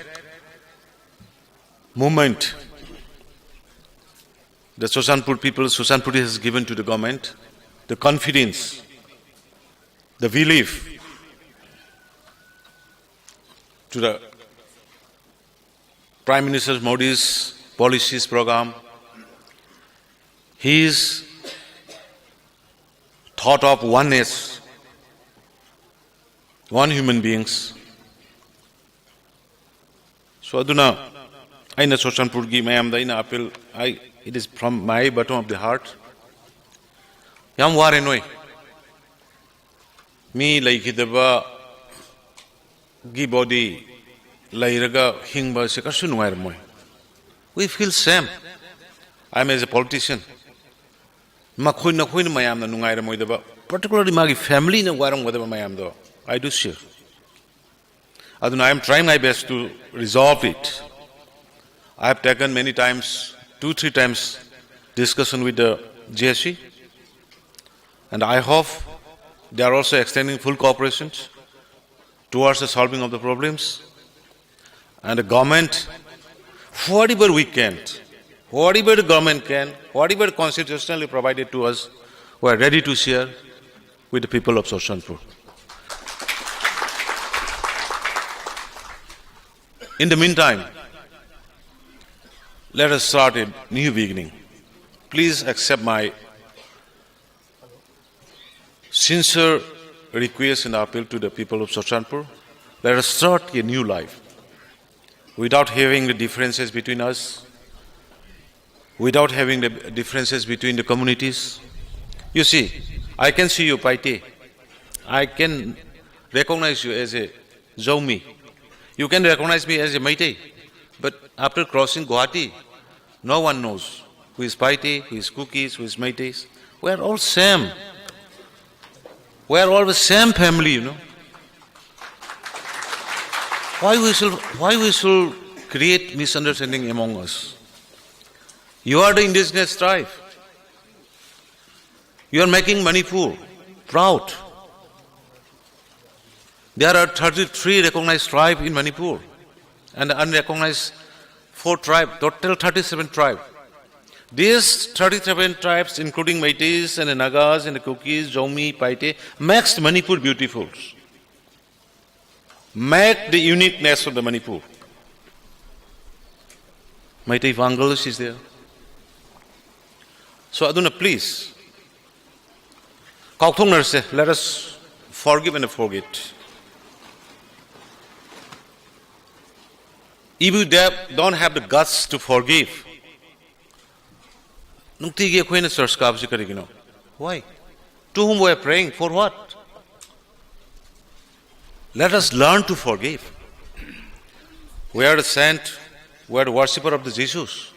S10: movement the Sursanpur people, Sursanpur has given to the government, the confidence, the belief to the Prime Minister Modi's policies program. His thought of oneness, one human beings. So aduna aina Sursanpur gi mayam da aina appeal it is from my bottom of the heart. Yam ware noi mi laikidaba gi body lairaga hingba se kasu nuair moi. We feel same. I am as a politician. Makhoi na mayam na nungaira moi daba, particularly magi family na warang wadaba mayam do. I do share. Aduna I am trying my best to resolve it. I have taken many times, 2-3 times discussion with the GSC, and I hope they are also extending full cooperation towards the solving of the problems. And the government, whatever we can, whatever the government can, whatever constitutionally provided to us, we are ready to share with the people of Sursanpur. In the meantime, let us start a new beginning. Please accept my sincere request and appeal to the people of Sursanpur. Let us start a new life without having the differences between us, without having the differences between the communities. You see, I can see you Paite. I can recognize you as a Zomi. You can recognize me as a Meitei. But after crossing Guwahati, no one knows who is Paite, who is Kukis, who is Meiteis. We are all same. We are all the same family, you know. why we should create misunderstanding among us? You are the indigenous tribe. You are making Manipur proud. There are 33 recognized tribes in Manipur and unrecognized 4 tribes, total 37 tribes. These 37 tribes, including Métis and the Nagas and the Kukis, Zomi, Paite, makes Manipur beautiful. Make the uniqueness of the Manipur. Meitei Vangalis is there. So Aduna, please, let us forgive and forget. If you don't have the guts to forgive, why? To whom we are praying? For what? Let us learn to forgive. We are the saint, we are the worshipper of the Jesus.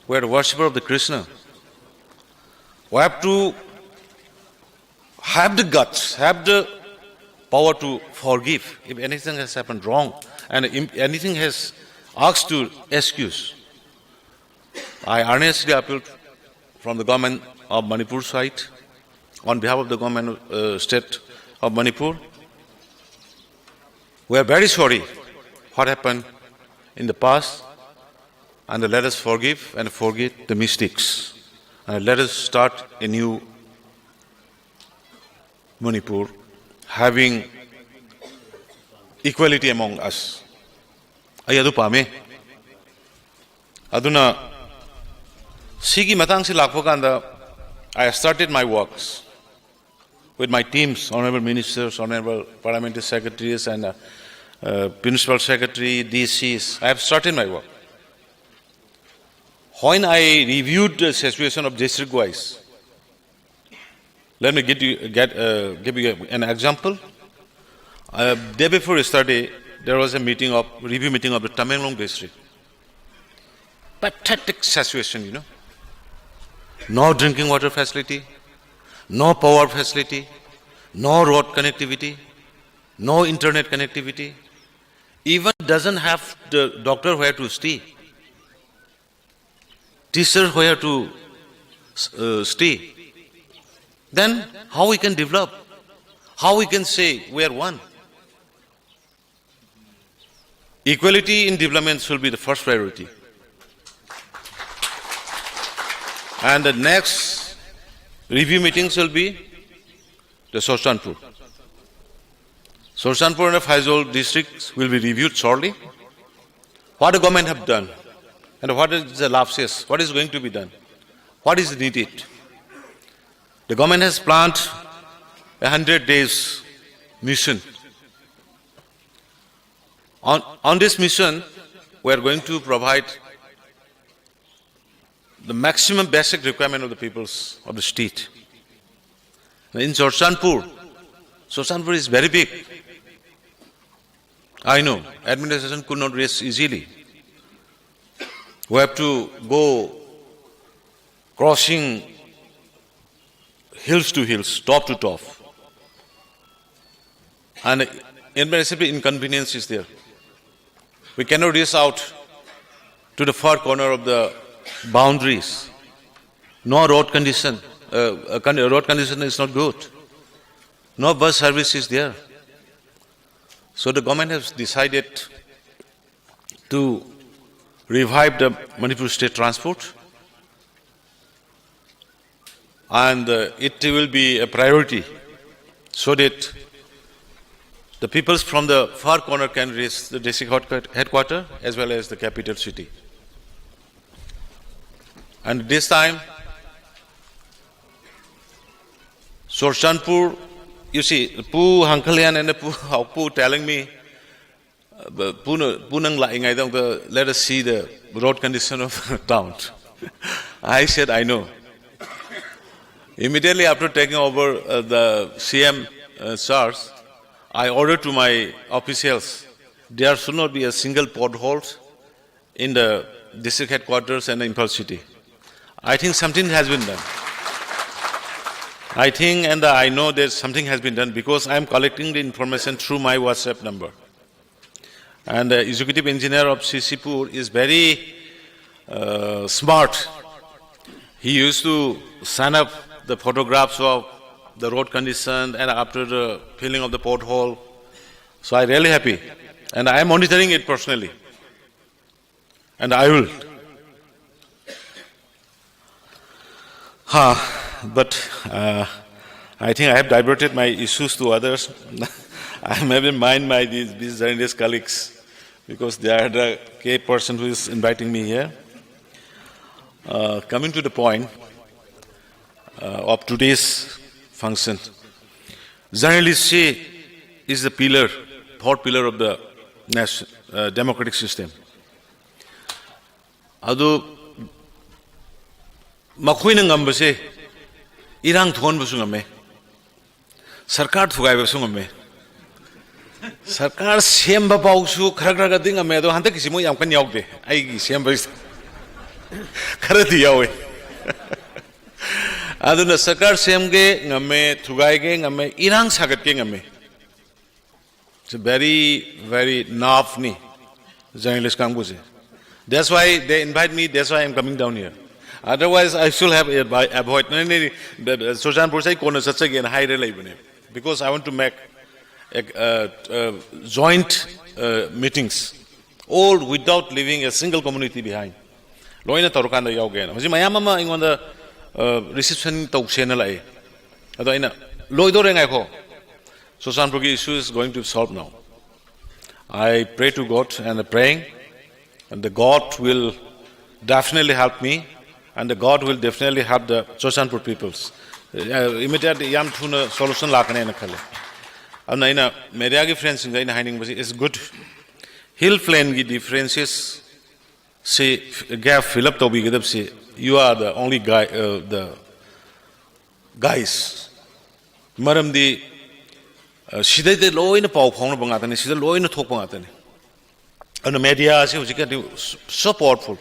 S10: We are the worshipper of the Krishna. We have to have the guts, have the power to forgive if anything has happened wrong and if anything has asked to excuse. I earnestly appeal from the government of Manipur side, on behalf of the government state of Manipur. We are very sorry what happened in the past, and let us forgive and forget the mistakes. And let us start a new Manipur, having equality among us. Ayadu pame. Aduna sigi matang si lakpokanda, I started my works with my teams, honorable ministers, honorable parliamentary secretaries, and principal secretary, DCs. I have started my work. When I reviewed the situation of district-wise, let me give you an example. Day before yesterday, there was a review meeting of the Tamenglong district. Pathetic situation, you know. No drinking water facility, no power facility, no road connectivity, no internet connectivity, even doesn't have the doctor where to stay, teacher where to stay. Then how we can develop? How we can say we are one? Equality in development should be the first priority. And the next review meetings will be the Sorsanpur. Sorsanpur and the Faizol districts will be reviewed shortly. What the government have done and what is the lapses, what is going to be done, what is needed. The government has planned 100 days mission. On this mission, we are going to provide the maximum basic requirement of the peoples of the state. In Sorsanpur is very big. I know, administration could not reach easily. We have to go crossing hills to hills, top to top. And invariably inconvenience is there. We cannot reach out to the far corner of the boundaries. No road condition. Road condition is not good. No bus service is there. So the government has decided to revive the Manipur state transport, and it will be a priority so that the peoples from the far corner can reach the district headquarters as well as the capital city. And this time, Sorsanpur, you see, Pu Hankalian and Pu telling me, let us see the road condition of town. I said, I know. Immediately after taking over the CM charge, I ordered to my officials, there should not be a single pothole in the district headquarters and the Impal city. I think something has been done. I think and I know that something has been done because I am collecting the information through my WhatsApp number. And the executive engineer of Sisipur is very smart. He used to sign up the photographs of the road condition and after the filling of the pothole. So I'm really happy. And I am monitoring it personally. And I will. But I think I have diverted my issues to others. I may mind my these journalist colleagues because they are the key person who is inviting me here. Coming to the point of today's function, journalism is the pillar, fourth pillar of the national democratic system. Adu makhoina ngambase irang thon busu ngame sarkar thugai busu ngame sarkar semba pausu khara khara gading ngame do hanta kisi mo yam kan yaugde ai gi semba khara di yawe aduna sarkar semge ngame thugai ge ngame irang sagat ke ngame. It's a very nafni journalist kambuse. That's why they invite me, that's why I'm coming down here. Otherwise, I should have avoided Soshanpur say corner such again high relay because I want to make joint meetings, all without leaving a single community behind. Loina Torkanda Yogan. Was my mama on the reception to channel A. Loido Soshanpur issue is going to solve now. I pray to God and praying. And the God will definitely help me, and the God will definitely help the Soshanpur peoples. Immediate yam tuna solution lakane na khale. Amna ina mediagi friends inga ina hiding is good. Hill plain gi differences say gap fill up to be gedap say you are the only guy the guys. Maram di sidai de loina pau phong banga tani sidai loina thok banga tani. And the media is so powerful.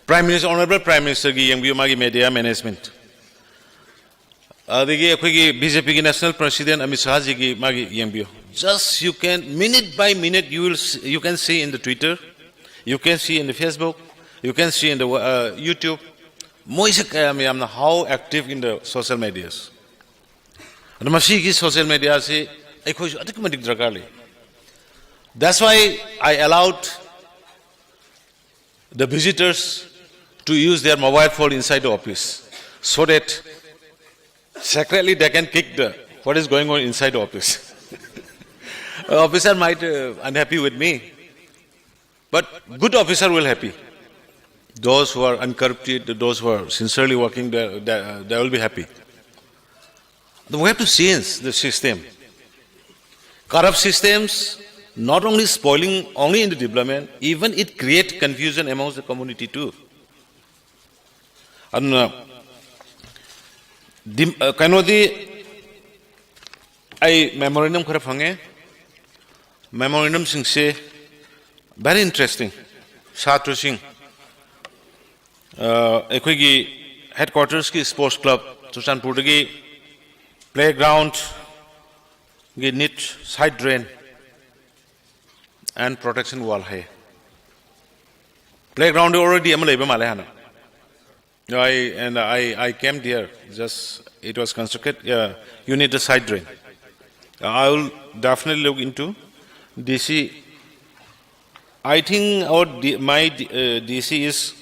S10: Prime Minister, Honorable Prime Minister, Magi media management. The BJP National President Amit Shah ji Magi Yambio. Just you can minute by minute you can see in the Twitter, you can see in the Facebook, you can see in the YouTube. How active in the social medias. And the social media say, that's why I allowed the visitors to use their mobile phone inside the office so that secretly they can kick what is going on inside the office. Officer might unhappy with me, but good officer will happy. Those who are uncorrupted, those who are sincerely working, they will be happy. We have to change the system. Corrupt systems not only spoiling only in the development, even it creates confusion amongst the community too. And kanodi I memorandum khara phange memorandum sing se very interesting Chhatru Singh ekhoi gi headquarters ki sports club Soshanpur gi playground gi neat side drain and protection wall hai. Playground already I came there, just it was constructed. Yeah, you need a side drain. I will definitely look into DC. I think my DC is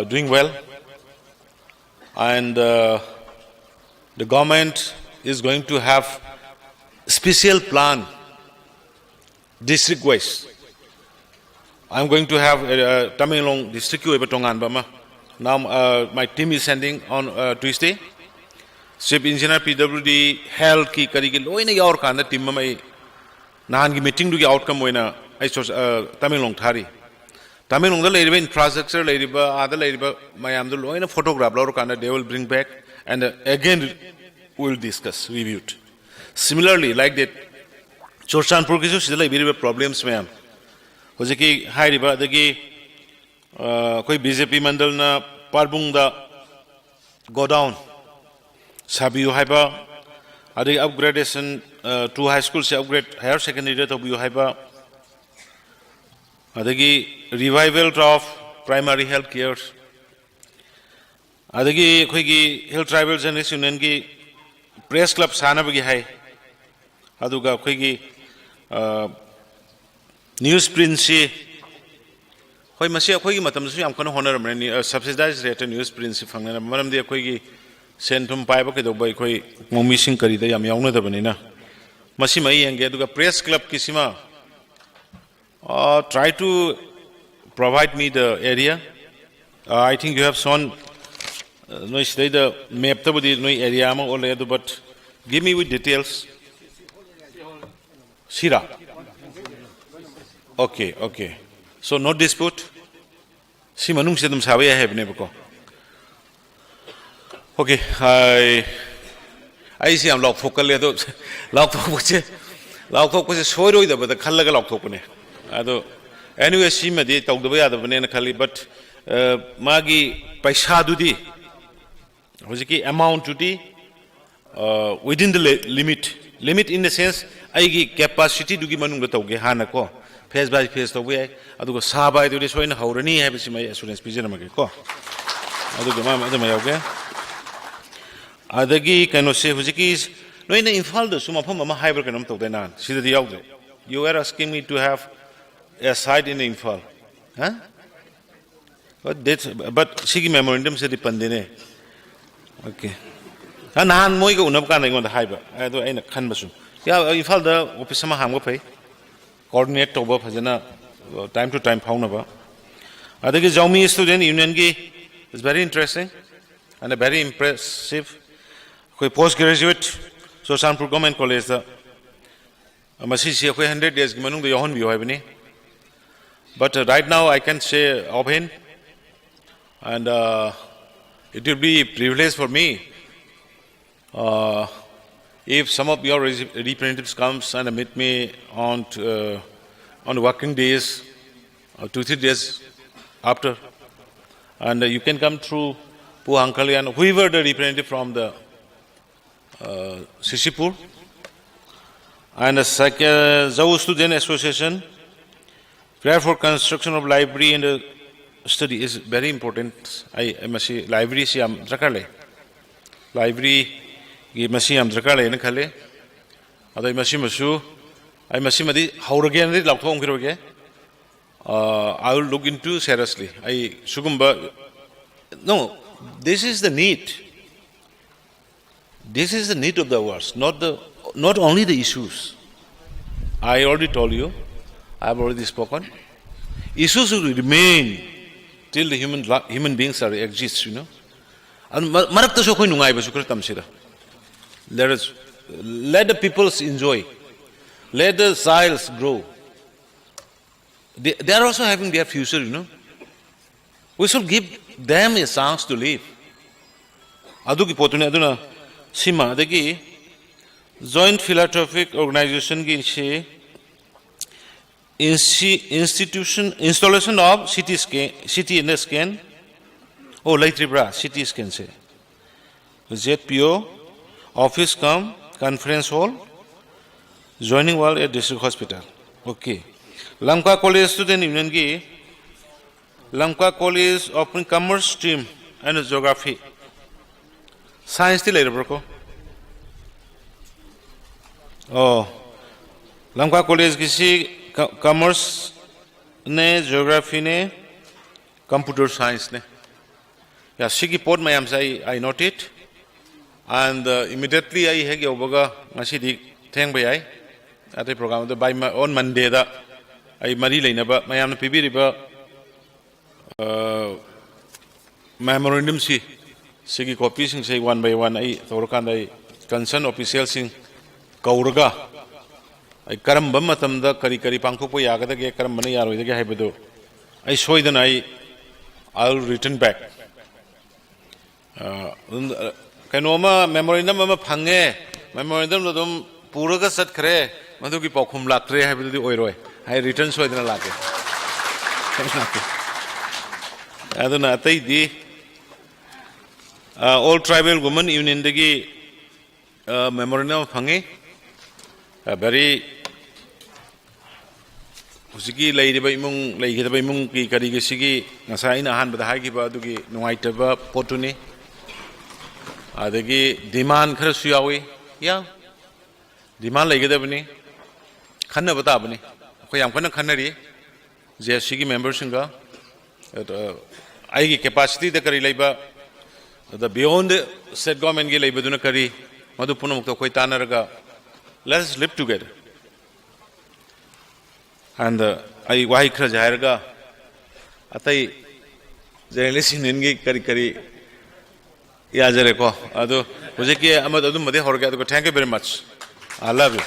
S10: doing well, and the government is going to have special plan district wise. I'm going to have Tamilong district now my team is sending on Tuesday. Chief Engineer PWD Health ki kari ki loina yaur kanda team mai nahan ki meeting du ki outcome hoina I Tamilong thari. Tamilong da leiriba infrastructure leiriba ada leiriba mayam du loina photograph laur kanda they will bring back and again we will discuss reviewed. Similarly like that Soshanpur ki sidai biriba problems mayam hojiki hai riba dagi koi BJP mandal na parbung da go down sabiyu haiba adi upgradation to high school se upgrade higher secondary to biyu haiba adagi revival of primary health care, adagi khoi Hill Tribal Journalists Union gi press club sana bagi hai, aduga khoi newsprint si khoi masi khoi gi matam su yam kono honor mani subsidized rate newsprint si phangna maram de khoi gi sentum pai ba ke do bai khoi momi sing kari da yam yauna da bani na masi mai yenge aduga press club kisima try to provide me the area. I think you have shown no stay the map to the no area ma all but give me with details. Shira. Okay. So no dispute. Si manung sedum sawe ya have never ko. Okay, I see I'm lock focal ledo lock focus soy roida but the kalaga lock focus. Anyway, see me the talk the way the banana kali, but magi paisa dudi hojiki amount to the within the limit in the sense aigi capacity dugi manung tauge hanako face by face to way adugo sabai to so in haurani have si my assurance pigeon magi ko adugo ma adama yoge adagi kano se hojiki is no in the infal the suma phama ma hyper kanam to denan sida the yoge you are asking me to have a site in the infal, huh? But sigi memorandum se dipandine. Okay. Nahan moi ko unab kan ngon da haiba. Ado aina khan basu. Ya infal da office ma ham go pai. Coordinate to ba phajana time to time phauna ba. Adagi Jaumi student union gi is very interesting and a very impressive. Koi postgraduate so Sanpur Government College da masi si koi 100 days gi manung da yohon bi hoy bani. But right now I can say open, and it will be a privilege for me if some of your representatives comes and meet me on working days, 2-3 days after, and you can come through Pu Hankali and whoever the representative from the Sisipur and the Zau Student Association. Prayer for construction of library and study is very important. I must say library si am drakale. Library gi masi am drakale ne khale. Adai masi masu I masi madi hauragen ri lakthong khiroge. I will look into seriously. I sugumba no, this is the need. This is the need of the world, not only the issues. I already told you. I have already spoken. Issues will remain till the human beings are exist, you know. And marakta so koi nungai ba sukra tamsira. Let the peoples enjoy. Let the soils grow. They are also having their future, you know. We should give them a chance to live. Aduki potune aduna sima adagi joint philanthropic organization ki she installation of CT in the scan. Oh, like Tribra, CT scan say. ZPO, office come, conference hall, joining wall at district hospital. Okay. Lanka College student union gi, Lanka College open commerce stream and geography. Science till later, bro. Oh, Lanka College kisi commerce ne, geography ne, computer science ne. Yeah, Shiki Port Mayam say I note it, and immediately I heg yoga Masidi Tang by at the program by my own Monday that I Marie Naba, Mayam Pibi River memorandum si Shiki copies and say one by one I Thorokan I concern officials in Kauraga. I karam bamatam da kari pangko po yagada ke karam mani yaro ida ke hai bedo. I show it and I'll return back. Kanoma memorandum mama phange memorandum lo dum pura ka sat khare madu ki pokhum lakre hai bedo oiroi. I return show it na lake. Aduna atai di all tribal women union degi memorandum phange very Husiki lady by Mung, like the by Munki, Karigisigi, Nasaina hand with the Hagiba, Dugi, Noitaba, Potuni. Adagi, demand Krasuyawi, yeah. Demand like the Kana Batabani. Okay, I'm going to Kanari, the Shigi members in Ga. I capacity the Kari labor, the beyond the said government labor Dunakari, Madupunum Koitanaraga. Let us live together. And I Wahikra Jairga Atai journalist in Ingi Kari Yajareko. Ado Ujiki Amadum Made Horga. Thank you very much. I love you.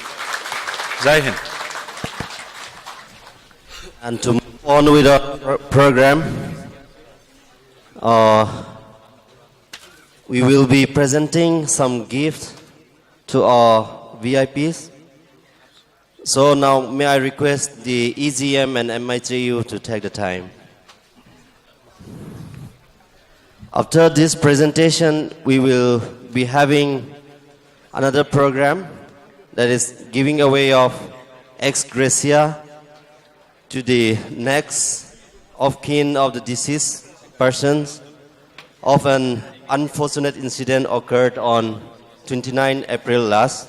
S10: Jai Hind.
S1: And to move on with our program, we will be presenting some gifts to our VIPs. So now may I request the EGM and MHJU to take the time. After this presentation, we will be having another program that is giving away of ex gratia to the next of kin of the deceased persons of an unfortunate incident occurred on 29 April last.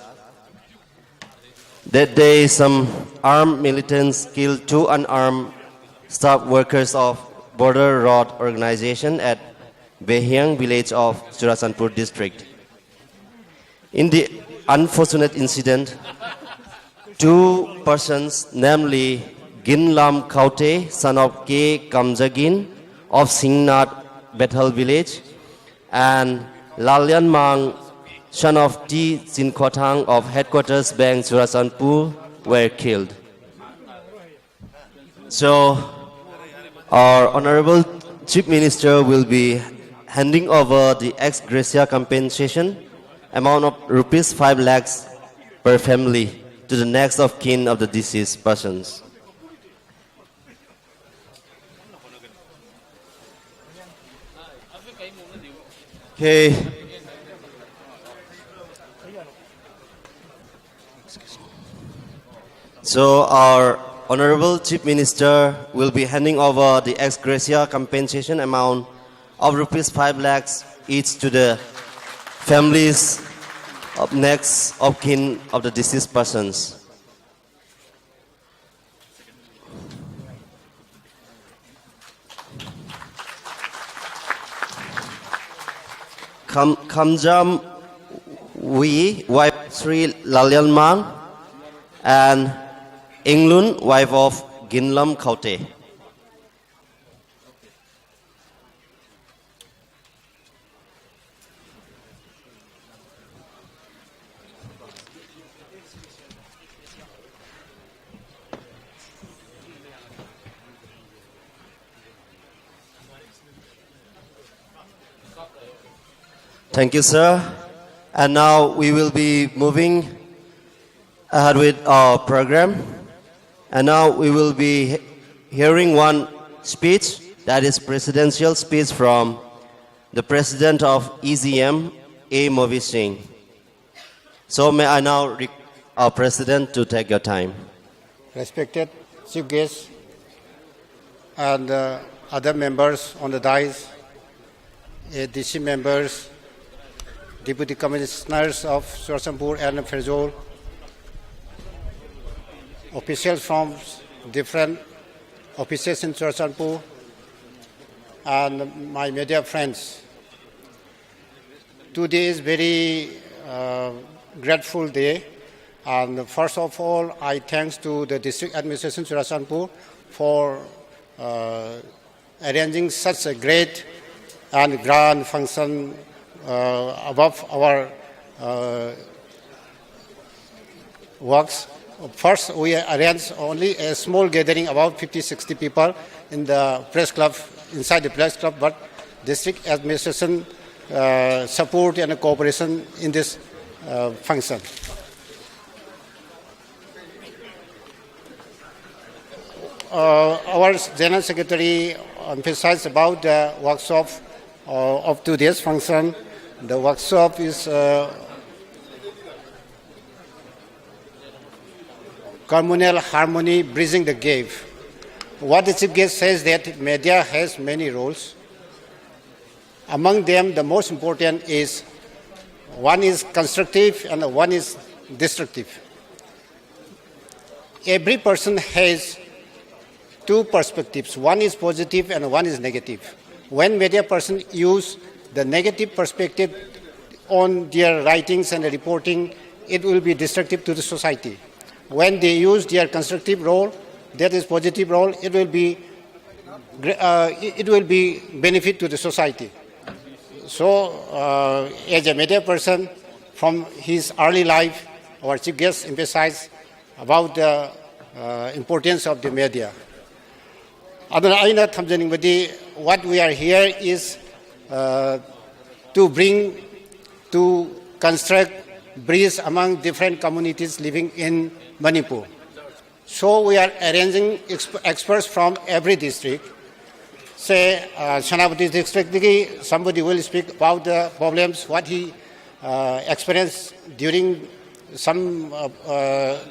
S1: That day, some armed militants killed 2 unarmed staff workers of Border Road Organization at Behiang village of Churachandpur district. In the unfortunate incident, 2 persons, namely Ginlam Kaute, son of K. Kamjagin of Singnat Bethel village, and Lalyan Mang, son of T. Zinkotang of Headquarters Bank Churachandpur, were killed. So, our Honorable Chief Minister will be handing over the ex gratia compensation amount of rupees 5 lakhs per family to the next of kin of the deceased persons. Okay. So our Honorable Chief Minister will be handing over the ex gratia compensation amount of rupees 5 lakhs each to the families of next of kin of the deceased persons. Kamjam Wee, wife Sri Lalyan Mang, and Inglun, wife of Ginlam Kaute. Thank you, sir. And now we will be moving ahead with our program. And now we will be hearing one speech, that is presidential speech from the President of EZM, A. Movi Singh. So may I now request our President to take your time.
S11: Respected Chief Guests and other members on the dais, DC members, Deputy Commissioners of Churachandpur and Ferjol, officials from different offices in Churachandpur, and my media friends. Today is very grateful day, and first of all, I thanks to the District Administration Churachandpur for arranging such a great and grand function above our works. First, we arranged only a small gathering, about 50-60 people in the press club, inside the press club, but district administration support and cooperation in this function. Our General Secretary emphasized about the workshop of today's function. The workshop is communal harmony, bridging the gap. What the Chief Guest says that media has many roles. Among them, the most important is one is constructive and one is destructive. Every person has two perspectives. One is positive and one is negative. When media person use the negative perspective on their writings and reporting, it will be destructive to the society. When they use their constructive role, that is positive role, it will be benefit to the society. So, as a media person, from his early life, our Chief Guest emphasized about the importance of the media. What we are here is to construct bridges among different communities living in Manipur. So we are arranging experts from every district. Say, Shanapati district, somebody will speak about the problems, what he experienced during some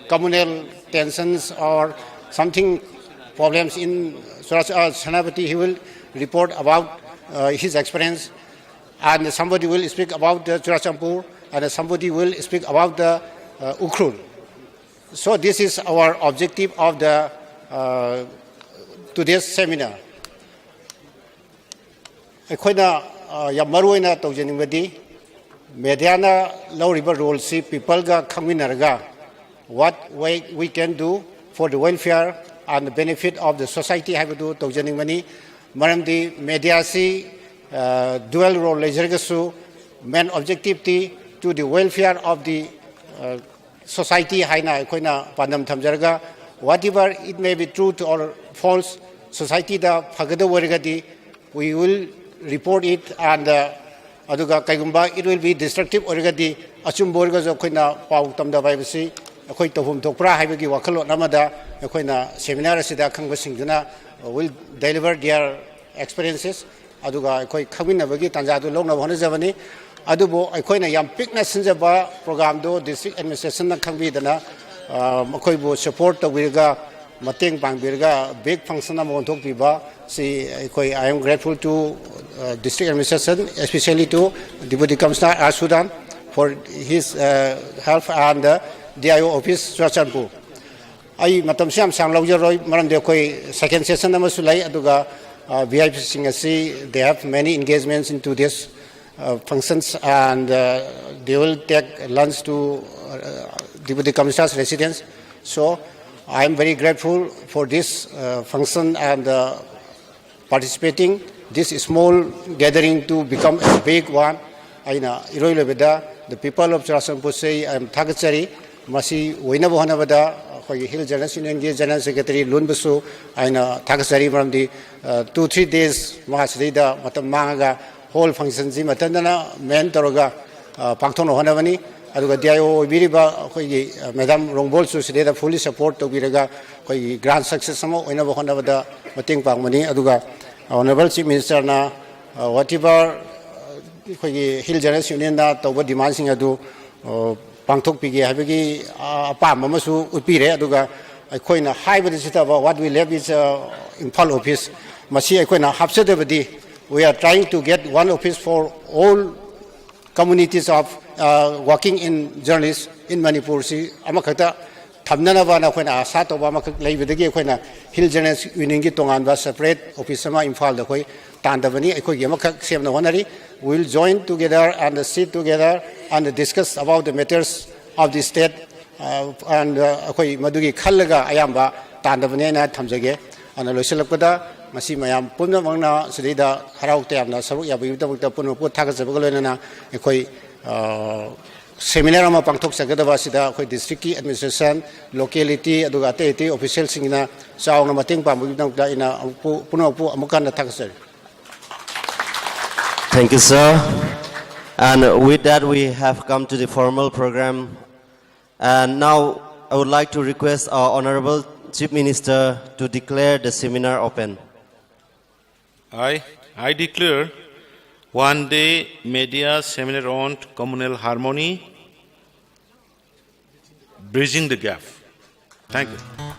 S11: communal tensions or something problems in Shanapati. He will report about his experience, and somebody will speak about the Churachampur, and somebody will speak about the Ukhrul. So this is our objective of the today's seminar. Aikoina yamaruina tawjaningbadi mediana lawriba role si people ga khangminaraga what way we can do for the welfare and the benefit of the society habadu tawjaningmani maramdi media si dual role lejargasu main objective ti to the welfare of the society haina aikoina pandam thamjarga whatever it may be true or false society da phagada wargadi we will report it, and it will be destructive orgadi achumborga koina pau tamda baibasi akoi tohum tokra haibagi wakalo namada koina seminar sida khangbasingduna will deliver their experiences aduga koi khabina bagi tanjadu longna hona jabani adubo akoina yam pikna sinjaba program do district administration na khangbi dana makoi bo support tawirga mateng pangbirga big function na monthok piba see I am grateful to district administration, especially to Deputy Commissioner Sudan for his help and the DIO office Churachampur. I matam siam sang laujer roi maram de koi second session na masulai aduga VIP singasi they have many engagements into this functions, and they will take lunch to Deputy Commissioner's residence. So I am very grateful for this function and participating this small gathering to become a big one. Aina iroi lebeda the people of Churachampur say I am thagachari masi oina bohana bada khoi Hill General Union General Secretary Lunbasu aina thagachari from the 2-3 days mahasrida matam manga whole function ji matandana main toroga pangthono honabani aduga DIO biriba khoi Madam Rongbol su sida fully support to biraga khoi grand success samo oina bohana bada mating pangmani aduga Honorable Chief Minister na whatever Hill General Union na tawba demand sing adu pangthok pigi habigi apam amasu utpire aduga aikoina haibadi sita what we left is Imphal office masi aikoina hapsedebadi we are trying to get one office for all communities of working in journalists in Manipur si amakhata thamnanaba na khoina asa toba makak leibedagi khoina Hill General Union gi tongan separate office ma Imphal da khoi tandabani khoi gi makak semna honari we will join together and sit together and discuss about the matters of the state and khoi madugi khallaga ayamba tandabani na thamjage ana loisalakpada masi mayam punna mangna sidida harau tamna sabu yabu tabukta punna pu thagajabagalena khoi seminar ma pangthok sagadaba sida khoi district administration locality aduga ate official singna chaungna mating pambu da ina puno pu amukan thagasari.
S1: Thank you, sir. And with that, we have come to the formal program. And now I would like to request our Honorable Chief Minister to declare the seminar open.
S10: I declare one-day media seminar on communal harmony, bridging the gap. Thank you.